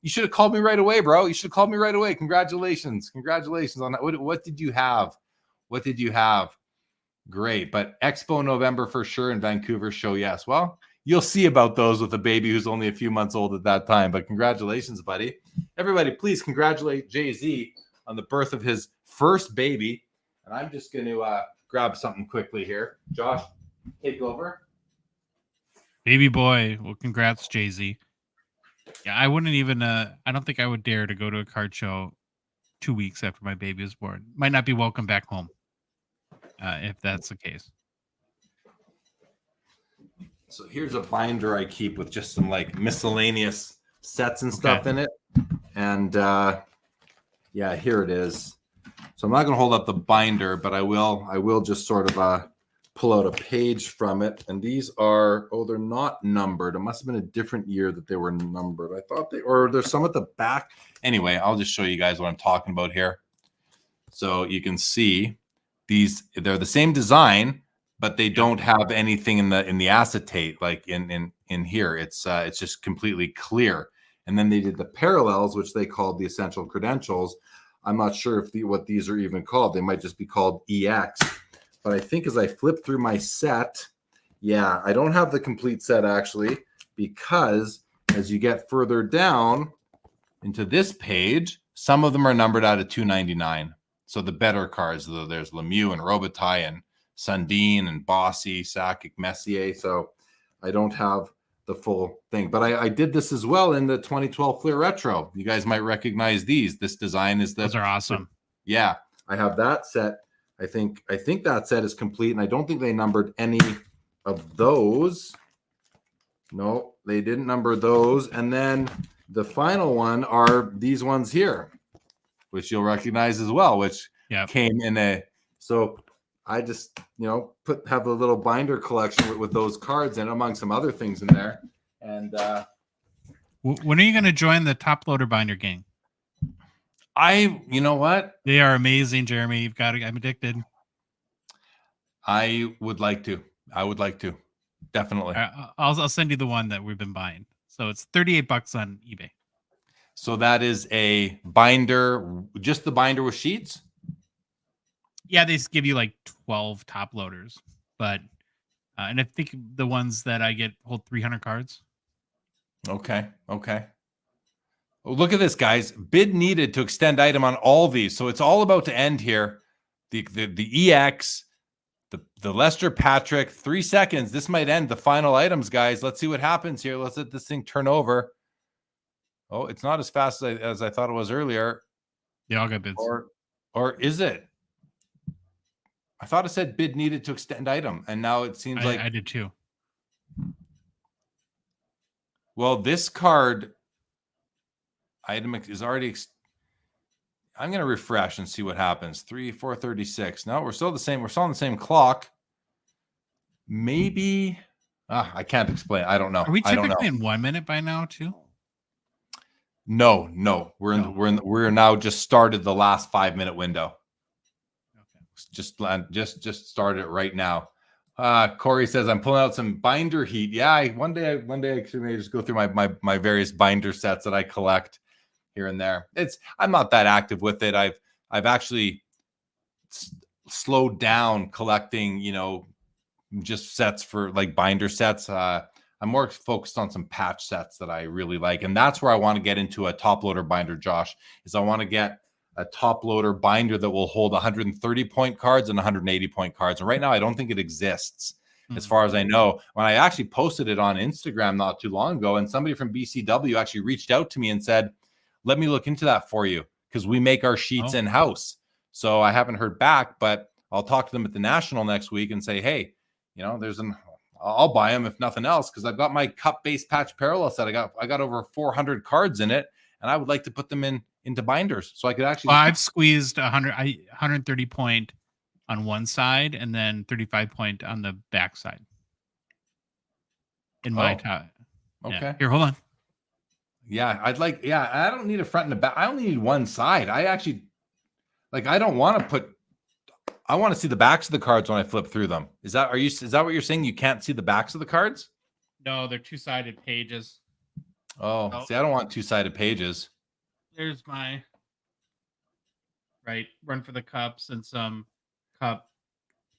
You should have called me right away, bro. You should have called me right away. Congratulations on that. What did you have? Great. But Expo November for sure, and Vancouver show, yes. Well, you'll see about those with a baby who's only a few months old at that time. But congratulations, buddy. Everybody, please congratulate Jay-Z on the birth of his first baby. And I'm just going to grab something quickly here. Josh, take over. Baby boy. Well, congrats, Jay-Z. Yeah, I wouldn't even, I don't think I would dare to go to a card show 2 weeks after my baby was born. Might not be welcome back home if that's the case. So here's a binder I keep with just some like miscellaneous sets and stuff in it. And yeah, here it is. So I'm not going to hold up the binder, but I will just sort of pull out a page from it. And these are, they're not numbered. It must have been a different year that they were numbered. I thought or there's some at the back. Anyway, I'll just show you guys what I'm talking about here. So you can see they're the same design, but they don't have anything in the acetate like in here. It's just completely clear. And then they did the parallels, which they called the essential credentials. I'm not sure what these are even called. They might just be called EX. But I think as I flip through my set, yeah, I don't have the complete set actually, because as you get further down into this page, some of them are numbered out of 299. So the better cards, though, there's Lemieux and Robitaille and Sundin and Bossy, Sakic, Messier. So I don't have the full thing. But I did this as well in the 2012 Fleer Retro. You guys might recognize these. This design is those are awesome. Yeah, I have that set. I think that set is complete, and I don't think they numbered any of those. No, they didn't number those. And then the final one are these ones here, which you'll recognize as well, which came in a. So I just have a little binder collection with those cards and among some other things in there. And when are you going to join the Top Loader Binder gang? You know what? They are amazing, Jeremy. You've got to. I'm addicted. I would like to. Definitely. I'll send you the one that we've been buying. So it's $38 on eBay. So that is a binder, just the binder with sheets? Yeah, they give you like 12 top loaders. But and I think the ones that I get hold 300 cards. Okay. Well, look at this, guys. Bid needed to extend item on all these. So it's all about to end here. The EX, the Lester Patrick, 3 seconds. This might end the final items, guys. Let's see what happens here. Let's let this thing turn over. Oh, it's not as fast as I thought it was earlier. They all got bids. Or is it? I thought it said bid needed to extend item, and now it seems like I did too. Well, this card item is already. I'm going to refresh and see what happens. 436. No, we're still the same. We're still on the same clock. Maybe. I can't explain. I don't know. Are we I don't know. typically in 1 minute by now too? No. We're now just started the last 5-minute window. Okay. Just started right now. Corey says I'm pulling out some binder heat. Yeah, one day I may just go through my various binder sets that I collect here and there. I'm not that active with it. I've actually slowed down collecting, just sets for like binder sets. I'm more focused on some patch sets that I really like, and that's where I want to get into a top loader binder. Josh, is I want to get a top loader binder that will hold 130 point cards and 180 point cards. And right now, I don't think it exists. As far as I know, when I actually posted it on Instagram not too long ago, and somebody from BCW actually reached out to me and said, let me look into that for you because we make our sheets in-house. So I haven't heard back, but I'll talk to them at the National next week and say, hey, I'll buy them if nothing else because I've got my cup-based patch parallel set. I got over 400 cards in it, and I would like to put them into binders so I could actually. Well, I've squeezed 130 point on one side and then 35 point on the back side. In my time. Okay. Yeah. Here, hold on. Yeah, I don't need a front and a back. I only need one side. I actually I don't want to put. I want to see the backs of the cards when I flip through them. Is that what you're saying? You can't see the backs of the cards? No, they're two-sided pages. Oh, see, I don't want two-sided pages. There's my run for the cups and some cup.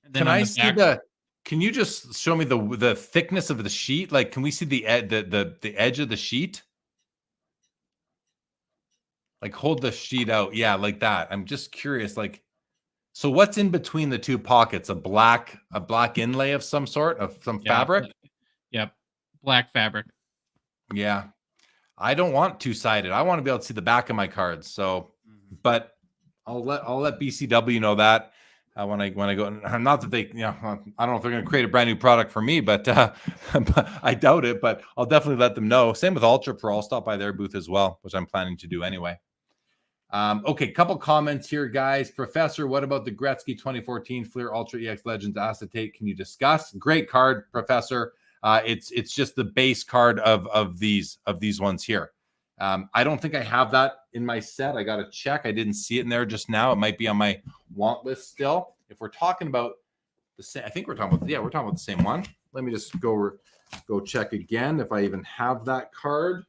And then can you just show me the thickness of the sheet? Like, can we see the edge of the sheet? Like, hold the sheet out. Yeah, like that. I'm just curious. Like, so what's in between the two pockets? A black inlay of some sort, of some fabric? Yep. Black fabric. Yeah. I don't want two-sided. I want to be able to see the back of my cards. So, but I'll let BCW know that when I go. Not that they, I don't know if they're going to create a brand new product for me, but I doubt it. But I'll definitely let them know. Same with Ultra Pro. I'll stop by their booth as well, which I'm planning to do anyway. Okay, couple comments here, guys. Professor, what about the Gretzky 2014 Fleer Ultra EX Legends acetate? Can you discuss? Great card, Professor. It's just the base card of these ones here. I don't think I have that in my set. I got to check. I didn't see it in there just now. It might be on my want list still. If we're talking about the same, I think we're talking about the same one. Let me just go check again if I even have that card.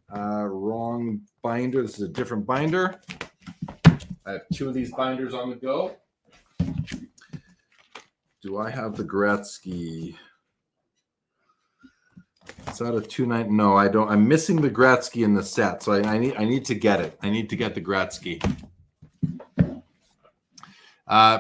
Wrong binder. This is a different binder. I have two of these binders on the go. Do I have the Gretzky? Is that a 290? No, I don't. I'm missing the Gretzky in the set, so I need to get it. I need to get the Gretzky.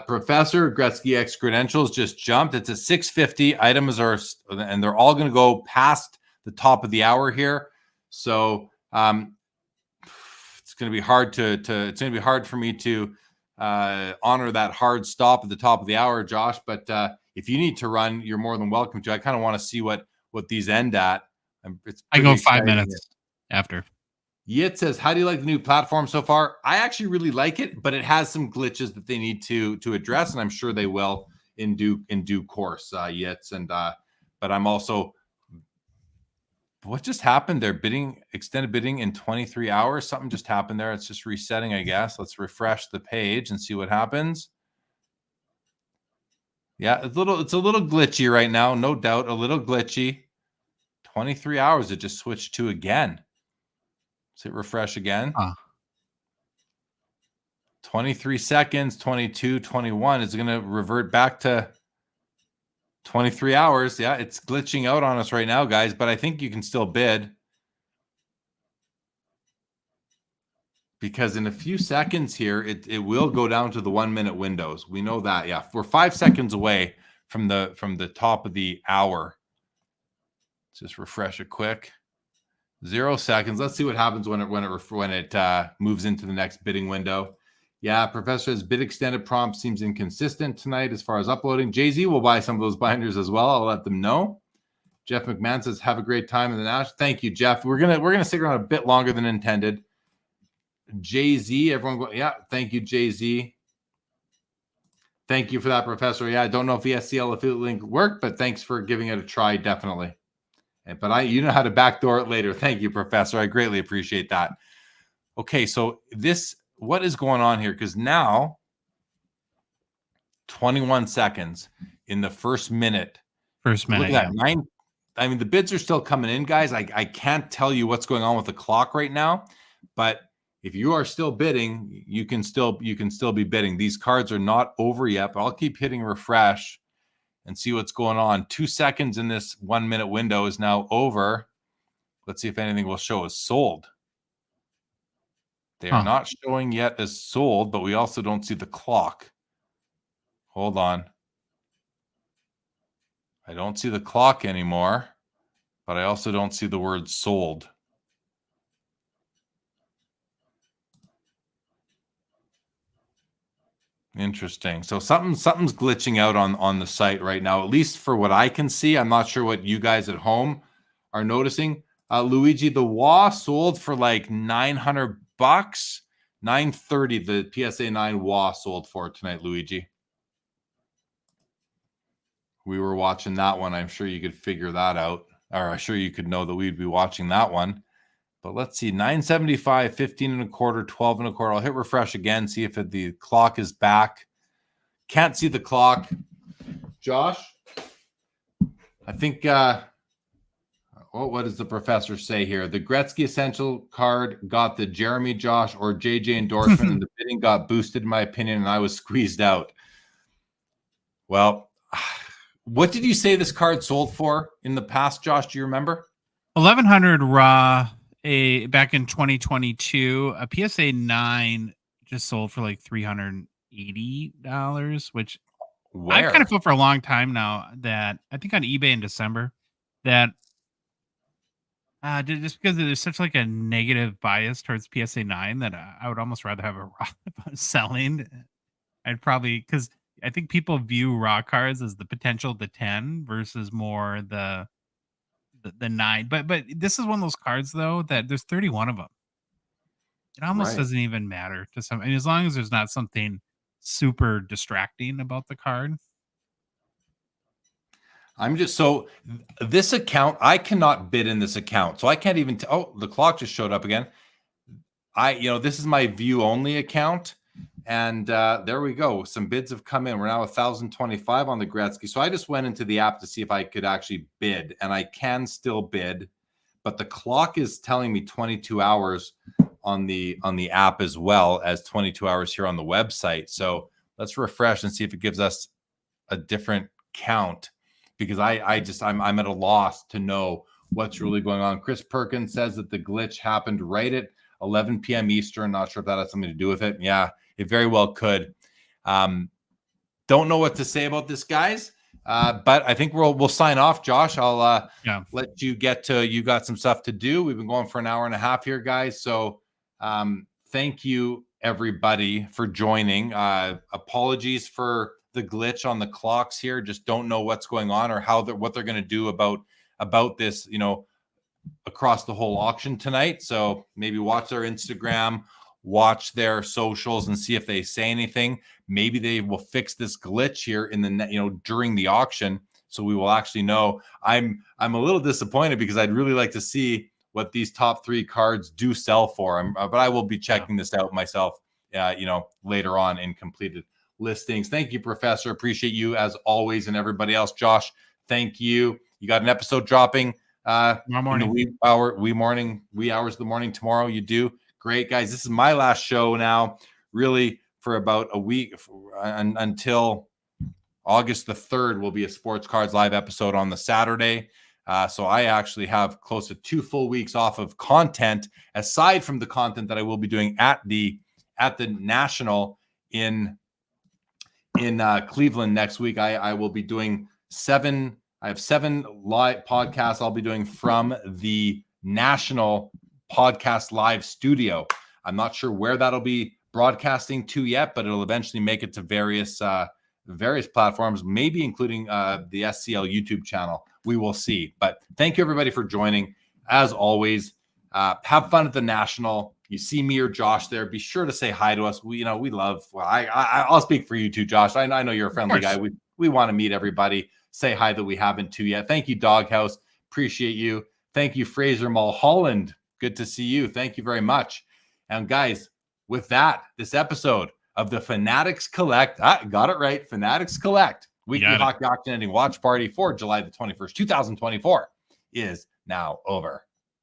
Professor, Gretzky X credentials just jumped. It's a 650. Items are, and they're all going to go past the top of the hour here. So it's going to be hard it's going to be hard for me to honor that hard stop at the top of the hour, Josh. But if you need to run, you're more than welcome to. I kind of want to see what these end at. I go 5 minutes after. Yit says, how do you like the new platform so far? I actually really like it, but it has some glitches that they need to address, and I'm sure they will in due course, Yitz. And but I'm also, what just happened there? Extended bidding in 23 hours. Something just happened there. It's just resetting, I guess. Let's refresh the page and see what happens. Yeah, it's a little glitchy right now, no doubt. A little glitchy. 23 hours. It just switched to again. Let's hit refresh again. 23 seconds, 22, 21. Is it going to revert back to 23 hours? Yeah, it's glitching out on us right now, guys, but I think you can still bid. Because in a few seconds here, it will go down to the 1 minute windows. We know that. Yeah, we're 5 seconds away from the top of the hour. Let's just refresh it quick. 0 seconds. Let's see what happens when it moves into the next bidding window. Yeah, Professor has bid extended prompt seems inconsistent tonight as far as uploading. Jay-Z will buy some of those binders as well. I'll let them know. Jeff McMahon says, have a great time in the Nash. Thank you, Jeff. We're gonna stick around a bit longer than intended. Jay-Z, everyone go, yeah, thank you, Jay-Z. Thank you for that, Professor. Yeah, I don't know if the SCL affiliate link worked, but thanks for giving it a try, definitely. But you know how to backdoor it later. Thank you, Professor. I greatly appreciate that. Okay, so what is going on here? Because now, 21 seconds in the first minute. Look at that, 9. I mean, the bids are still coming in, guys. I can't tell you what's going on with the clock right now, but if you are still bidding, you can still be bidding. These cards are not over yet, but I'll keep hitting refresh and see what's going on. 2 seconds in this 1 minute window is now over. Let's see if anything will show as sold. They are not showing yet as sold, but we also don't see the clock. Hold on. I don't see the clock anymore, but I also don't see the word sold. Interesting. So something's glitching out on the site right now, at least for what I can see. I'm not sure what you guys at home are noticing. Luigi, the WA sold for like $900, $930. The PSA 9 WA sold for tonight, Luigi. We were watching that one. I'm sure you could figure that out, or I'm sure you could know that we'd be watching that one. But let's see, 975, 15 and a quarter, 12 and a quarter. I'll hit refresh again, see if the clock is back. Can't see the clock. Josh, I think, what does the professor say here? The Gretzky Essential card got the Jeremy, Josh, or JJ endorsement, and the bidding got boosted, in my opinion, and I was squeezed out. Well, what did you say this card sold for in the past, Josh? Do you remember? 1,100 raw. Back in 2022, a PSA 9 just sold for like $380, which I've kind of felt for a long time now, that I think on eBay in December, that just because there's such like a negative bias towards PSA 9 that I would almost rather have a raw selling. I'd probably, because I think people view raw cards as the potential to 10 versus more the 9, but this is one of those cards though that there's 31 of them. It almost doesn't even matter to some. I mean, as long as there's not something super distracting about the card. I'm just this account, I cannot bid in this account, so I can't even. The clock just showed up again. This is my view only account. And there we go. Some bids have come in. We're now 1,025 on the Gretzky. So I just went into the app to see if I could actually bid, and I can still bid, but the clock is telling me 22 hours on the app as well as 22 hours here on the website. So let's refresh and see if it gives us a different count, because I'm at a loss to know what's really going on. Chris Perkins says that the glitch happened right at 11 p.m. Eastern. Not sure if that has something to do with it. Yeah. It very well could. Don't know what to say about this, guys. But I think we'll sign off. Josh, I'll let you get to. You got some stuff to do. We've been going for an hour and a half here, guys. So thank you, everybody, for joining. Apologies for the glitch on the clocks here. Just don't know what's going on or what they're going to do about this. Across the whole auction tonight. So maybe watch their Instagram. Watch their socials and see if they say anything. Maybe they will fix this glitch here in the during the auction, so we will actually know. I'm a little disappointed because I'd really like to see what these top 3 cards do sell for. But I will be checking this out myself, later on in completed listings. Thank you, Professor. Appreciate you as always, and everybody else. Josh, thank you. You got an episode dropping tomorrow morning. Wee hours of the morning tomorrow. You do. Great, guys. This is my last show now, really, for about a week until August the 3rd will be a Sports Cards Live episode on the Saturday. So I actually have close to 2 full weeks off of content, aside from the content that I will be doing at the National in Cleveland next week. I will be doing 7. I have 7 live podcasts I'll be doing from the National Podcast Live studio. I'm not sure where that'll be broadcasting to yet, but it'll eventually make it to various platforms, maybe including the SCL YouTube channel. We will see. But thank you everybody for joining. As always, have fun at the National. You see me or Josh there, be sure to say hi to us. We love. Well, I'll speak for you too, Josh. I know you're a friendly guy. We want to meet everybody. Say hi that we haven't to yet. Thank you, Doghouse. Appreciate you. Thank you, Fraser Mulholland. Good to see you. Thank you very much. And guys, with that, this episode of the Fanatics Collect, got it right, Fanatics Collect, weekly hockey auction ending watch party for July the 21st, 2024 is now over.